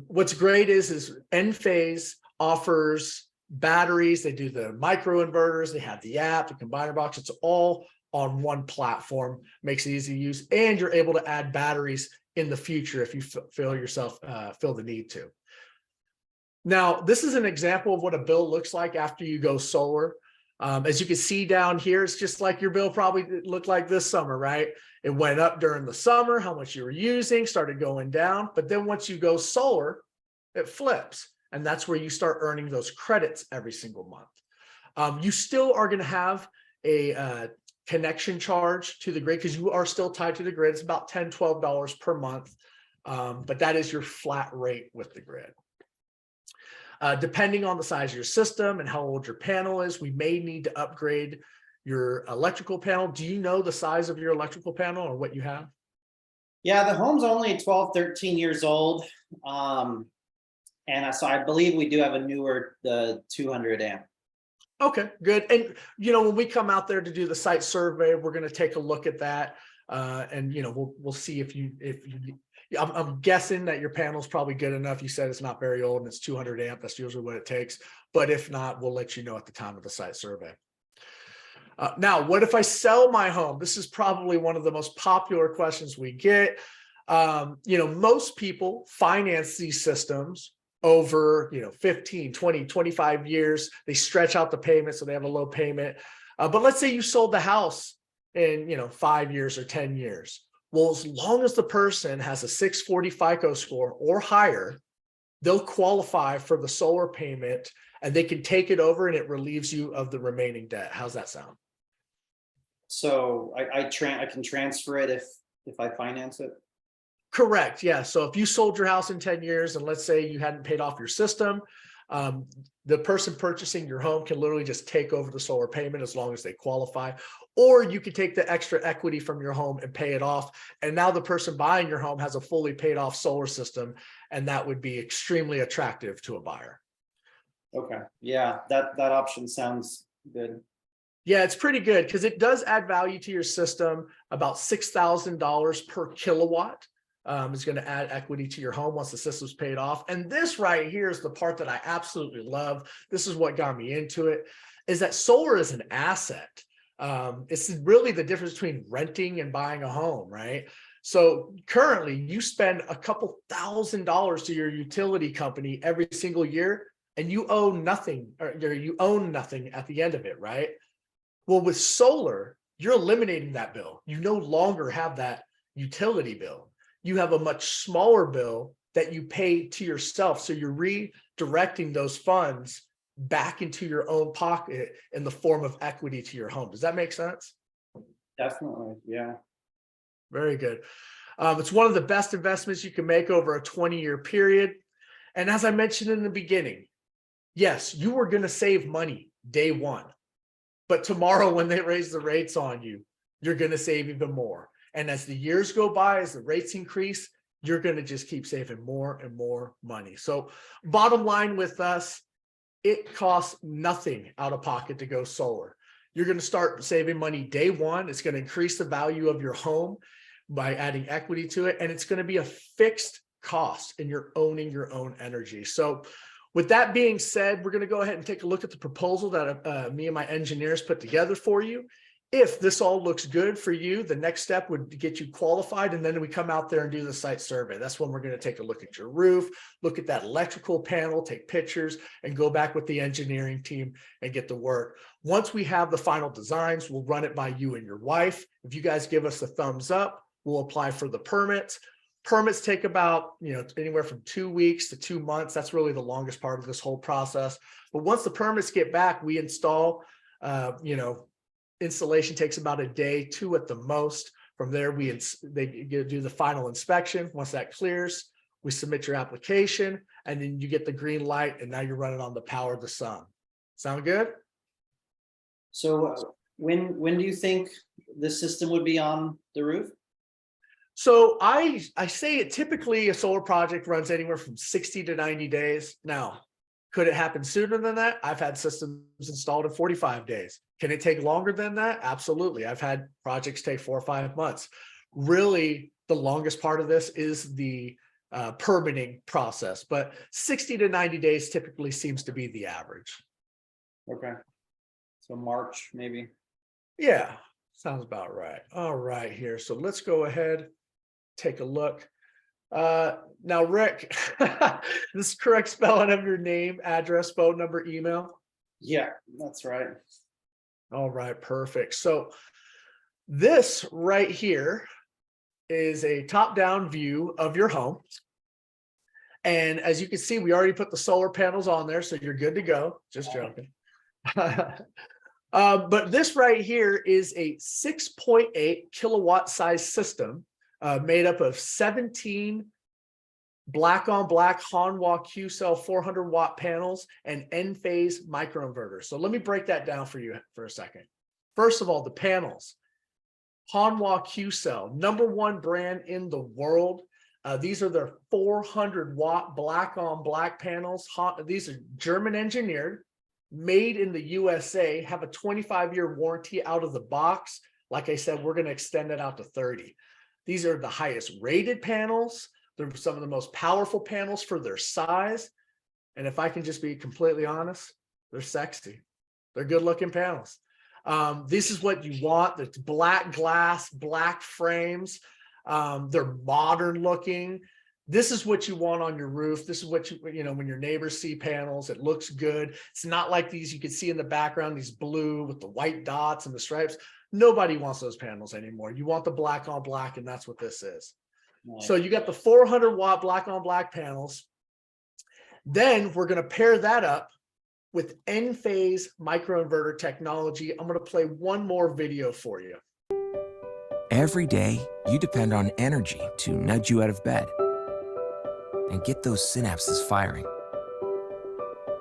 What's great is Enphase offers batteries. They do the micro inverters. They have the app, the combiner box. It's all on one platform, makes it easy to use. And you're able to add batteries in the future if you feel the need to. Now, this is an example of what a bill looks like after you go solar. As you can see down here, it's just like your bill probably looked like this summer, right? It went up during the summer, how much you were using, started going down. But then once you go solar, it flips. And that's where you start earning those credits every single month. You still are going to have a connection charge to the grid because you are still tied to the grid. It's about $10, $12 per month. But that is your flat rate with the grid. Depending on the size of your system and how old your panel is, we may need to upgrade your electrical panel. Do you know the size of your electrical panel or what you have? Yeah, the home's only 12, 13 years old. And so I believe we do have a newer, the 200 amp. Okay, good. And, when we come out there to do the site survey, we're going to take a look at that. And, we'll see if you I'm guessing that your panel's probably good enough. You said it's not very old and it's 200 amp. That's usually what it takes. But if not, we'll let you know at the time of the site survey. Now, what if I sell my home? This is probably one of the most popular questions we get. Most people finance these systems over, 15, 20, 25 years. They stretch out the payment so they have a low payment. But let's say you sold the house in, 5 years or 10 years. Well, as long as the person has a 640 FICO score or higher, they'll qualify for the solar payment and they can take it over and it relieves you of the remaining debt. How's that sound? So I can transfer it if I finance it? Correct. Yeah. So if you sold your house in 10 years and let's say you hadn't paid off your system, the person purchasing your home can literally just take over the solar payment as long as they qualify. Or you could take the extra equity from your home and pay it off. And now the person buying your home has a fully paid off solar system. And that would be extremely attractive to a buyer. Okay. Yeah, that option sounds good. Yeah, it's pretty good because it does add value to your system. About $6,000 per kilowatt is going to add equity to your home once the system's paid off. And this right here is the part that I absolutely love. This is what got me into it, is that solar is an asset. It's really the difference between renting and buying a home, right? So currently you spend a couple $1,000s to your utility company every single year and you owe nothing, or you own nothing at the end of it, right? Well, with solar, you're eliminating that bill. You no longer have that utility bill. You have a much smaller bill that you pay to yourself. So you're redirecting those funds back into your own pocket in the form of equity to your home. Does that make sense? Definitely. Yeah. Very good. It's one of the best investments you can make over a 20-year period. And as I mentioned in the beginning, yes, you are going to save money day one. But tomorrow when they raise the rates on you, you're going to save even more. And as the years go by, as the rates increase, you're going to just keep saving more and more money. So bottom line with us, it costs nothing out of pocket to go solar. You're going to start saving money day one. It's going to increase the value of your home by adding equity to it. And it's going to be a fixed cost and you're owning your own energy. So with that being said, we're going to go ahead and take a look at the proposal that me and my engineers put together for you. If this all looks good for you, the next step would get you qualified. And then we come out there and do the site survey. That's when we're going to take a look at your roof, look at that electrical panel, take pictures, and go back with the engineering team and get to work. Once we have the final designs, we'll run it by you and your wife. If you guys give us a thumbs up, we'll apply for the permits. Permits take about, anywhere from 2 weeks to 2 months. That's really the longest part of this whole process. But once the permits get back, we install, installation takes about a day, 2 at the most. From there, they do the final inspection. Once that clears, we submit your application, and then you get the green light, and now you're running on the power of the sun. Sound good? So when do you think this system would be on the roof? So I say it typically a solar project runs anywhere from 60 to 90 days. Now, could it happen sooner than that? I've had systems installed in 45 days. Can it take longer than that? Absolutely. I've had projects take 4 or 5 months. Really, the longest part of this is the permitting process, but 60 to 90 days typically seems to be the average. Okay. So March, maybe. Yeah, sounds about right. All right, here. So let's go ahead, take a look. Now, Rick, this is correct spelling of your name, address, phone number, email? Yeah, that's right. All right, perfect. So this right here is a top-down view of your home. And as you can see, we already put the solar panels on there, so you're good to go. Just joking. But this right here is a 6.8 kilowatt size system made up of 17 black on black Hanwha Q-cell 400 watt panels and N-phase microinverters. So let me break that down for you for a second. First of all, the panels. Hanwha Q-cell, #1 brand in the world. These are their 400 watt black on black panels. These are German engineered, made in the USA, have a 25-year warranty out of the box. Like I said, we're going to extend it out to 30. These are the highest rated panels. They're some of the most powerful panels for their size. And if I can just be completely honest, they're sexy. They're good looking panels. This is what you want. It's black glass, black frames. They're modern looking. This is what you want on your roof. This is what when your neighbors see panels, it looks good. It's not like these you can see in the background, these blue with the white dots and the stripes. Nobody wants those panels anymore. You want the black on black, and that's what this is. Nice. So you got the 400 watt black on black panels. Then we're going to pair that up with N-phase microinverter technology. I'm going to play one more video for you. Every day, you depend on energy to nudge you out of bed and get those synapses firing.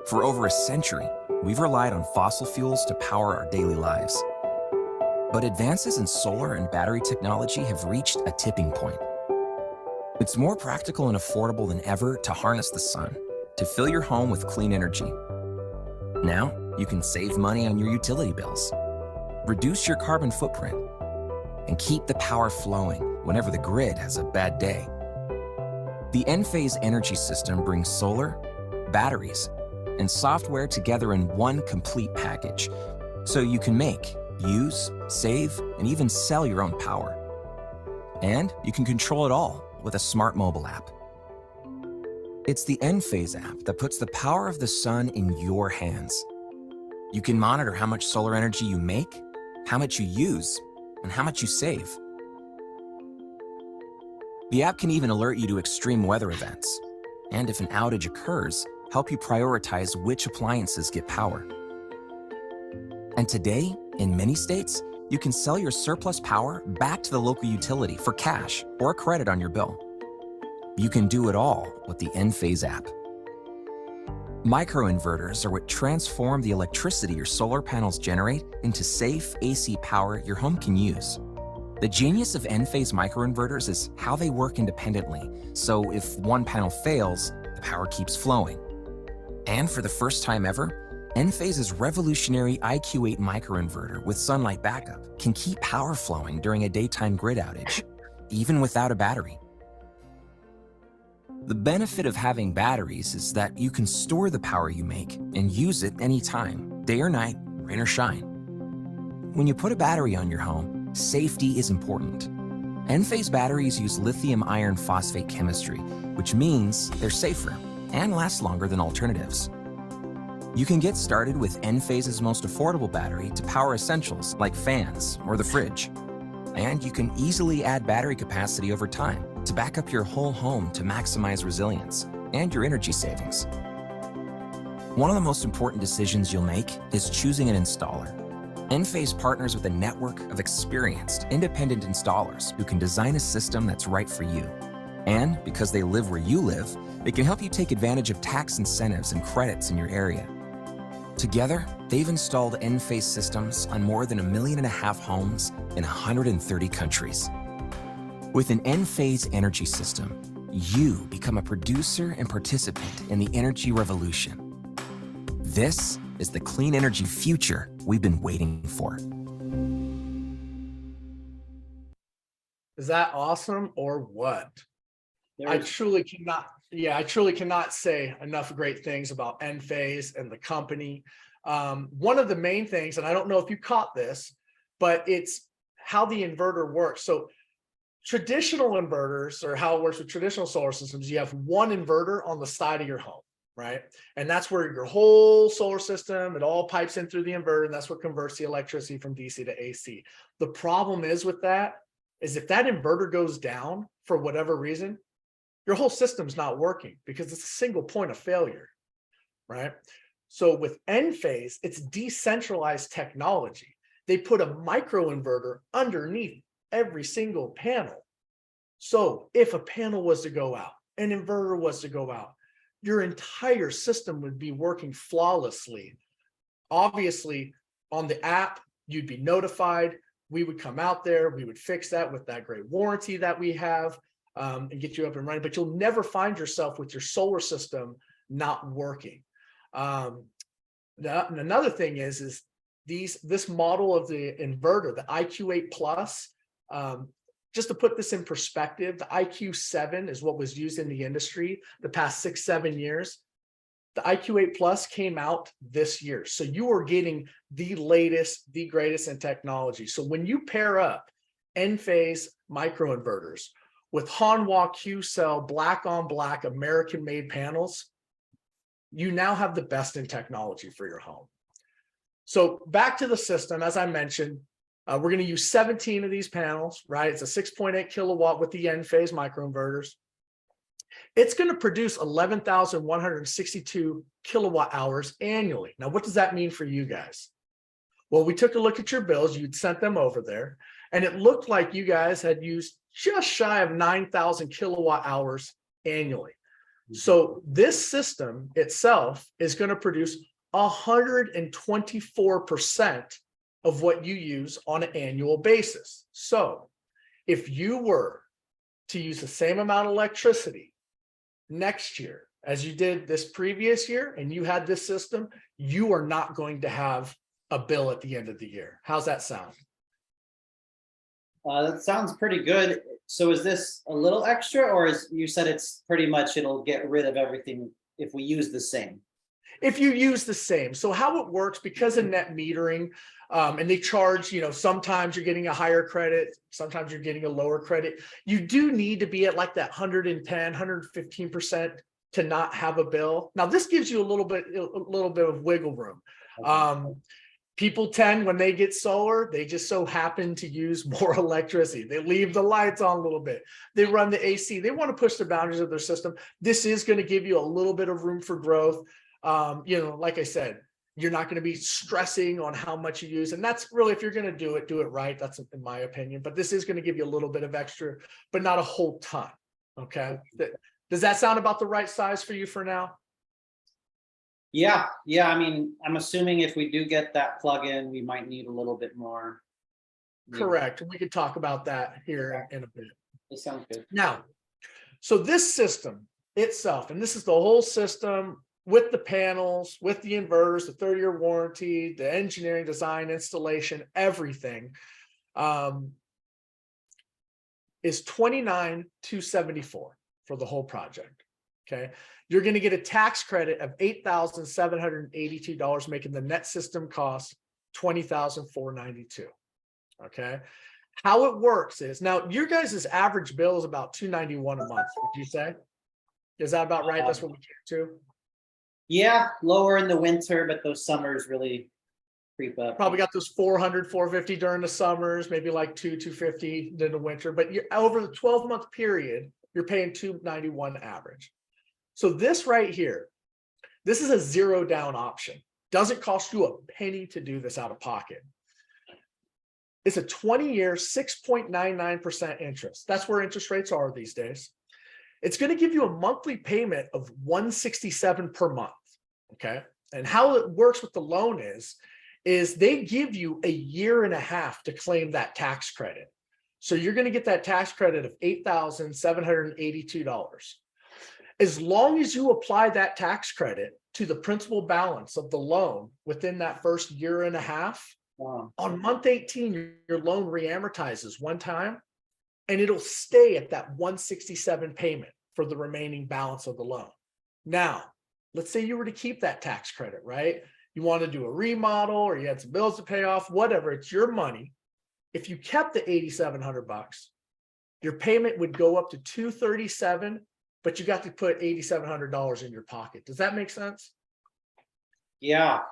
For over a century, we've relied on fossil fuels to power our daily lives. But advances in solar and battery technology have reached a tipping point. It's more practical and affordable than ever to harness the sun, to fill your home with clean energy. Now, you can save money on your utility bills, reduce your carbon footprint, and keep the power flowing whenever the grid has a bad day. The N-phase energy system brings solar, batteries, and software together in one complete package, so you can make, use, save, and even sell your own power. And you can control it all with a smart mobile app. It's the N-phase app that puts the power of the sun in your hands. You can monitor how much solar energy you make, how much you use, and how much you save. The app can even alert you to extreme weather events, and if an outage occurs, help you prioritize which appliances get power. And today, in many states, you can sell your surplus power back to the local utility for cash or credit on your bill. You can do it all with the N-phase app. Microinverters are what transform the electricity your solar panels generate into safe AC power your home can use. The genius of N-phase microinverters is how they work independently, so if one panel fails, the power keeps flowing. And for the first time ever, N-phase's revolutionary IQ8 microinverter with sunlight backup can keep power flowing during a daytime grid outage, even without a battery. The benefit of having batteries is that you can store the power you make and use it anytime, day or night, rain or shine. When you put a battery on your home, safety is important. N-phase batteries use lithium iron phosphate chemistry, which means they're safer and last longer than alternatives. You can get started with N-phase's most affordable battery to power essentials like fans or the fridge. And you can easily add battery capacity over time, to back up your whole home to maximize resilience and your energy savings. One of the most important decisions you'll make is choosing an installer. Enphase partners with a network of experienced, independent installers who can design a system that's right for you. And because they live where you live, they can help you take advantage of tax incentives and credits in your area. Together, they've installed Enphase systems on more than 1.5 million homes in 130 countries. With an Enphase energy system, you become a producer and participant in the energy revolution. This is the clean energy future we've been waiting for. Is that awesome or what? I There's, truly cannot say enough great things about Enphase and the company. One of the main things, and I don't know if you caught this, but it's how the inverter works. So traditional inverters, or how it works with traditional solar systems, you have one inverter on the side of your home, right? And that's where your whole solar system, it all pipes in through the inverter, and that's what converts the electricity from DC to AC. The problem is with that is if that inverter goes down for whatever reason, your whole system's not working because it's a single point of failure, right? So with Enphase, it's decentralized technology. They put a microinverter underneath every single panel. So if a panel was to go out, an inverter was to go out, your entire system would be working flawlessly. Obviously, on the app, you'd be notified. We would come out there, we would fix that with that great warranty that we have, and get you up and running, but you'll never find yourself with your solar system not working. Another thing is this model of the inverter, the IQ8 Plus, just to put this in perspective, the IQ7 is what was used in the industry the past 6-7 years. The IQ8 Plus came out this year. So you are getting the latest, the greatest in technology. So when you pair up Enphase microinverters with Hanwha Q-Cell black on black American made panels, you now have the best in technology for your home. So back to the system, as I mentioned, we're going to use 17 of these panels, right? It's a 6.8 kilowatt with the Enphase microinverters. It's going to produce 11,162 kilowatt hours annually. Now, what does that mean for you guys? Well, we took a look at your bills. You'd sent them over there, and it looked like you guys had used just shy of 9,000 kilowatt hours annually. So this system itself is going to produce 124% of what you use on an annual basis. So if you were to use the same amount of electricity next year as you did this previous year, and you had this system, you are not going to have a bill at the end of the year. How's that sound? that sounds pretty good. So is this a little extra, or is you said it's pretty much it'll get rid of everything if we use the same? If you use the same. So how it works, because of net metering, and they charge, sometimes you're getting a higher credit, sometimes you're getting a lower credit. You do need to be at like that 110, 115% to not have a bill. Now, this gives you a little bit of wiggle room. Okay. People tend, when they get solar, they just so happen to use more electricity. They leave the lights on a little bit. They run the AC. They want to push the boundaries of their system. This is going to give you a little bit of room for growth. Like I said, you're not going to be stressing on how much you use. And that's really, if you're going to do it right. That's in my opinion. But this is going to give you a little bit of extra, but not a whole ton. Okay. Does that sound about the right size for you for now? Yeah. I mean, I'm assuming if we do get that plug-in, we might need a little bit more. Correct. We could talk about that here in a bit. It sounds good. Now, so this system itself, and this is the whole system with the panels, with the inverters, the 30-year warranty, the engineering, design, installation, everything, is $29,274 for the whole project. Okay. You're going to get a tax credit of $8,782, making the net system cost $20,492. Okay. How it works is, now your guys' average bill is about $291 a month. Would you say? Is that about right? That's what we came to. Yeah, lower in the winter, but those summers really creep up. Probably got those 400, 450 during the summers, maybe like 250 in the winter, but you're over the 12-month period, you're paying 291 average. So this right here, this is a 0 down option. Doesn't cost you a penny to do this out of pocket. It's a 20-year, 6.99% interest. That's where interest rates are these days. It's going to give you a monthly payment of $167 per month. Okay. And how it works with the loan is they give you a year and a half to claim that tax credit. So you're going to get that tax credit of $8,782. As long as you apply that tax credit to the principal balance of the loan within that first year and a half, Wow. on month 18, your loan reamortizes one time, and it'll stay at that 167 payment for the remaining balance of the loan. Now, let's say you were to keep that tax credit, right? You want to do a remodel, or you had some bills to pay off, whatever, it's your money. If you kept the $8,700, your payment would go up to $237, but you got to put $8,700 in your pocket. Does that make sense? Yeah.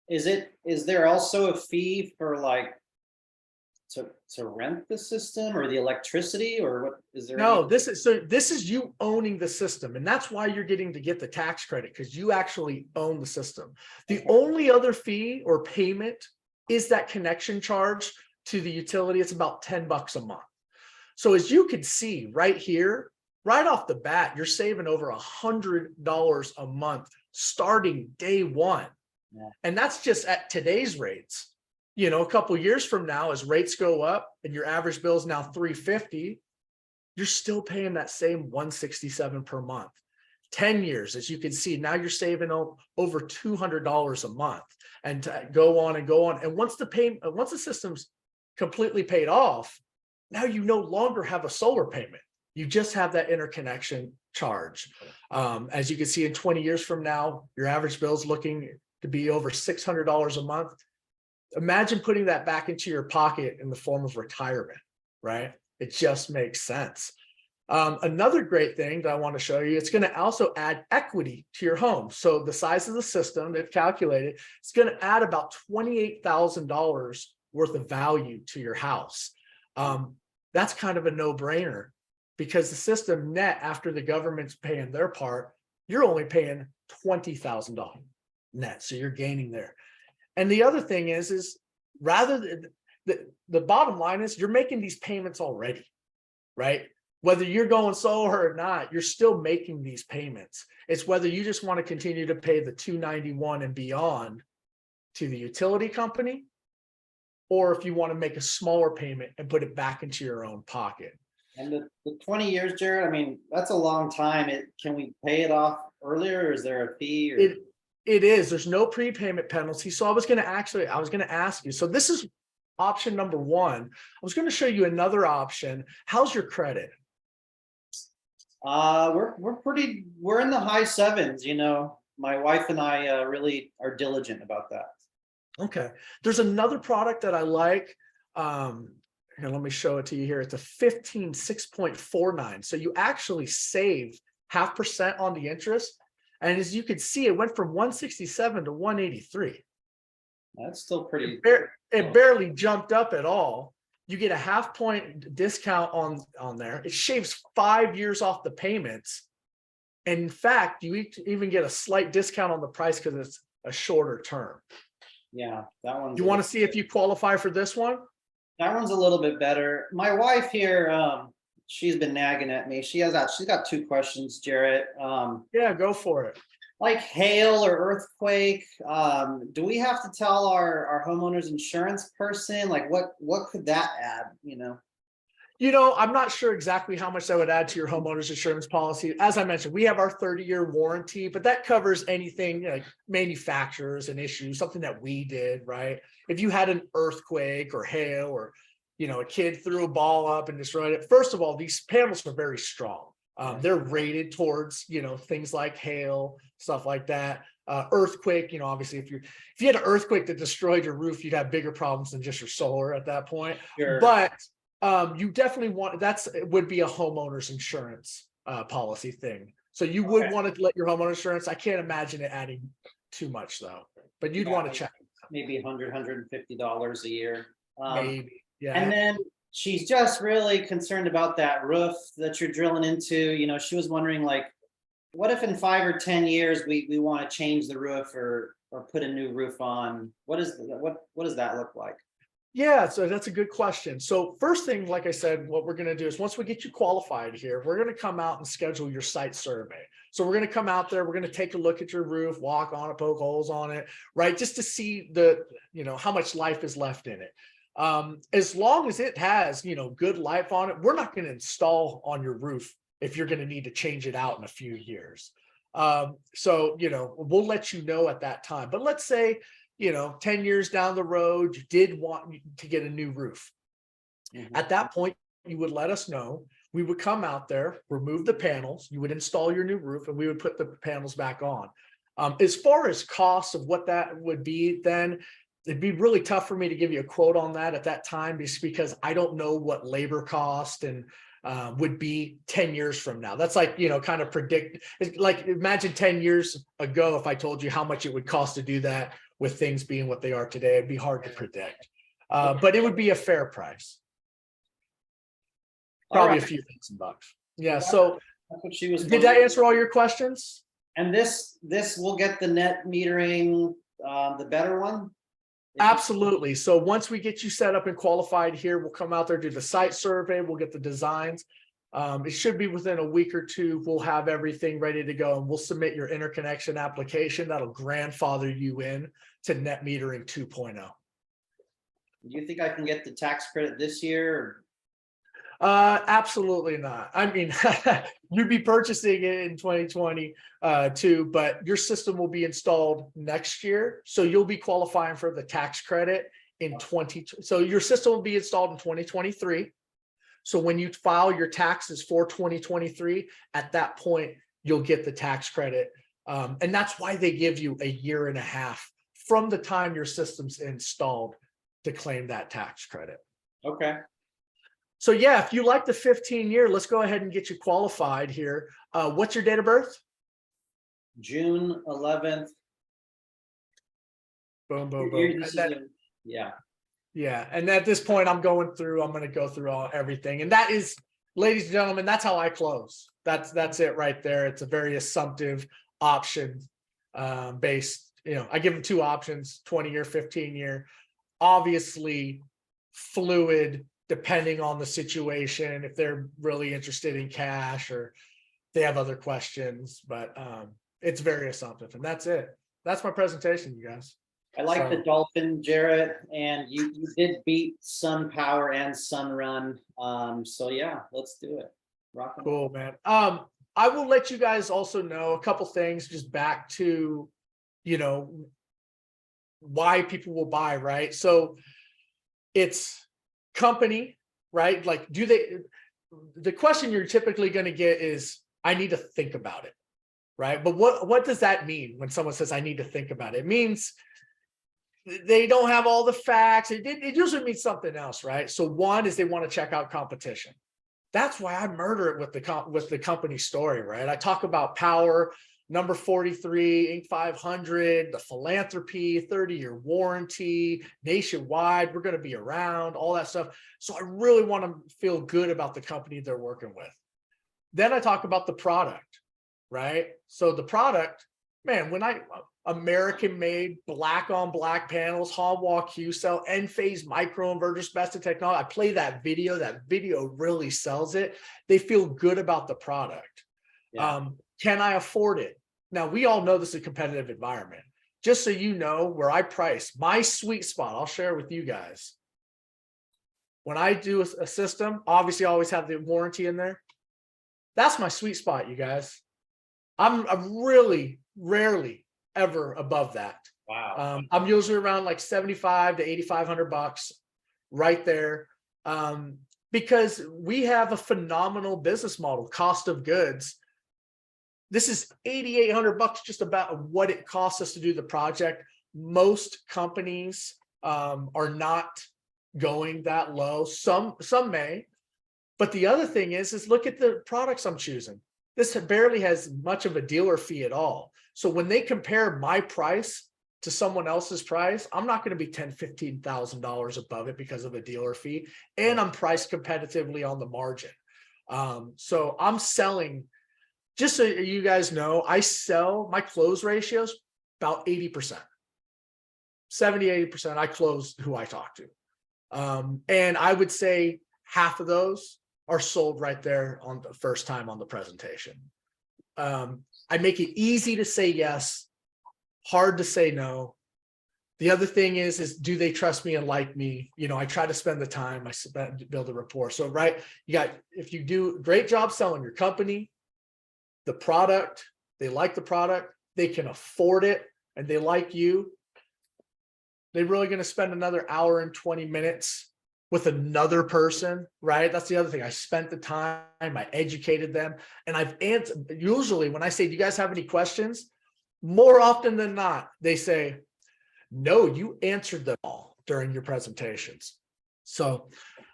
Is there also a fee for like to rent the system or the electricity, or what is there? No, this is you owning the system, and that's why you're getting to get the tax credit, because you actually own the system. The only other fee or payment is that connection charge to the utility. It's about $10 a month. So as you can see right here, right off the bat, you're saving over $100 a month starting day one. Yeah. And that's just at today's rates. You know, a couple of years from now, as rates go up and your average bill is now $350, you're still paying that same $167 per month. 10 years, as you can see, now you're saving over $200 a month, and to go on and go on. And once the system's completely paid off, now you no longer have a solar payment. You just have that interconnection charge. As you can see, in 20 years from now, your average bill is looking to be over $600 a month. Imagine putting that back into your pocket in the form of retirement, right? It just makes sense. Another great thing that I want to show you, it's going to also add equity to your home. So the size of the system, they've calculated, it's going to add about $28,000 worth of value to your house. That's kind of a no-brainer, because the system net, after the government's paying their part, you're only paying $20,000 net. So you're gaining there. And the other thing is rather the bottom line is you're making these payments already, right? Whether you're going solar or not, you're still making these payments. It's whether you just want to continue to pay the $291 and beyond to the utility company, or if you want to make a smaller payment and put it back into your own pocket. And the 20 years, Jared, I mean, that's a long time. Can we pay it off earlier, or is there a fee? Or? It is. There's no prepayment penalty. So I was going to ask you. So this is option number one. I was going to show you another option. How's your credit? We're in the high sevens. You know, my wife and I really are diligent about that. Okay. There's another product that I like. Here, let me show it to you here. It's a 6.49. So you actually save 0.5% on the interest. And as you can see, it went from 167 to 183. That's still pretty. It barely jumped up at all. You get a 0.5 point discount on there. It shaves 5 years off the payments. And in fact, you even get a slight discount on the price because it's a shorter term. Yeah, that one. You want to see if you qualify for this one? That one's a little bit better. My wife here, she's been nagging at me. She's got 2 questions, Jarrett. Yeah, go for it. Like hail or earthquake, do we have to tell our homeowner's insurance person? Like what could that add, you know? You know, I'm not sure exactly how much that would add to your homeowner's insurance policy. As I mentioned, we have our 30-year warranty, but that covers anything like manufacturers and issues, something that we did, right? If you had an earthquake or hail, or, you know, a kid threw a ball up and destroyed it. First of all, these panels are very strong. They're rated towards, you know, things like hail, stuff like that. Earthquake, you know, obviously if you had an earthquake that destroyed your roof, you'd have bigger problems than just your solar at that point. Sure. But you definitely want, it would be a homeowner's insurance policy thing. So you would want to let your homeowner insurance. I can't imagine it adding too much though, but you'd want to check. maybe $150 a year. Maybe. Yeah. And then she's just really concerned about that roof that you're drilling into. You know, she was wondering, like, what if in 5 or 10 years we want to change the roof or put a new roof on? What does that look like? Yeah, so that's a good question. So first thing, like I said, what we're going to do is once we get you qualified here, we're going to come out and schedule your site survey. So we're going to come out there, we're going to take a look at your roof, walk on it, poke holes on it, right? Just to see how much life is left in it. As long as it has, good life on it, we're not going to install on your roof if you're going to need to change it out in a few years. So we'll let you know at that time. But let's say, 10 years down the road, you did want to get a new roof. At that point, you would let us know. We would come out there, remove the panels, you would install your new roof, and we would put the panels back on. As far as costs of what that would be, then it'd be really tough for me to give you a quote on that at that time, just because I don't know what labor cost and would be 10 years from now. That's like, kind of predict, like imagine 10 years ago, if I told you how much it would cost to do that with things being what they are today, it'd be hard to predict. But it would be a fair price. Probably a few $1,000. Yeah. So that's what she was. Did that answer all your questions? And this will get the net metering, the better one? Absolutely. So once we get you set up and qualified here, we'll come out there, do the site survey, we'll get the designs. It should be within a week or two. We'll have everything ready to go, and we'll submit your interconnection application. That'll grandfather you in to net metering 2.0. Do you think I can get the tax credit this year? Absolutely not. I mean, you'd be purchasing it in 2022, but your system will be installed next year. So you'll be qualifying for the tax credit in so your system will be installed in 2023. So when you file your taxes for 2023, at that point, you'll get the tax credit. And that's why they give you a year and a half from the time your system's installed to claim that tax credit. Okay. So yeah, if you like the 15-year, let's go ahead and get you qualified here. What's your date of birth? June 11th. Boom, boom, boom. Yeah. Yeah. And at this point, I'm going to go through everything. And that is, ladies and gentlemen, that's how I close. That's it right there. It's a very assumptive option based, I give them two options, 20-year, 15-year, obviously fluid, depending on the situation, if they're really interested in cash or they have other questions, but it's very assumptive. And that's it. That's my presentation, you guys. I like the Dolphin, Jarrett, and you did beat Sun Power and Sunrun. So yeah, let's do it. Rock and roll. Cool, man. I will let you guys also know a couple things just back to, why people will buy, right? So it's company, right? Like, the question you're typically going to get is, I need to think about it, right? But what does that mean when someone says, I need to think about it? It means they don't have all the facts. It usually means something else, right? So one is they want to check out competition. That's why I murder it with the company story, right? I talk about power, number 43, Inc. 500, the philanthropy, 30-year warranty, nationwide, we're going to be around, all that stuff. So I really want to feel good about the company they're working with. Then I talk about the product, right? So the product, man, when American-made black-on-black panels, Hallwall Q-cell, N-phase microinverters, best in technology. I play that video. That video really sells it. They feel good about the product. Yeah. Can I afford it? Now, we all know this is a competitive environment. Just so you know where I price, my sweet spot, I'll share with you guys. When I do a system, obviously I always have the warranty in there. That's my sweet spot, you guys. I'm really rarely ever above that. Wow. I'm usually around like 75 to 8,500 bucks right there. Because we have a phenomenal business model, cost of goods. This is 8,800 bucks just about what it costs us to do the project. Most companies are not going that low. Some may, but the other thing is look at the products I'm choosing. This barely has much of a dealer fee at all. So when they compare my price to someone else's price, I'm not going to be $10,000, $15,000 above it because of a dealer fee. And I'm priced competitively on the margin. So I'm selling, just so you guys know, I sell, my close ratios about 80%, 70-80%. I close who I talk to. And I would say half of those are sold right there on the first time on the presentation. I make it easy to say yes, hard to say no. The other thing is do they trust me and like me? You know, I try to spend the time, build a rapport. So, right, if you do a great job selling your company, the product, they like the product, they can afford it, and they like you, they're really going to spend another hour and 20 minutes with another person, right? That's the other thing. I spent the time, I educated them, and I've answered. Usually when I say, do you guys have any questions? More often than not, they say, no, you answered them all during your presentations. So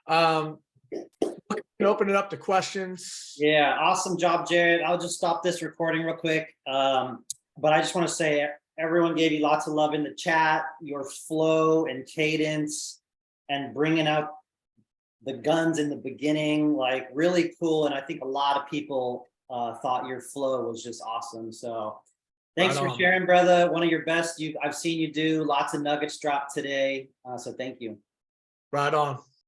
we can open it up to questions. Yeah, awesome job, Jared. I'll just stop this recording real quick. But I just want to say everyone gave you lots of love in the chat. Your flow and cadence and bringing out the guns in the beginning, like really cool. And I think a lot of people thought your flow was just awesome. So thanks for sharing, brother. One of your best. I've seen you do lots of nuggets drop today. So thank you. Right on.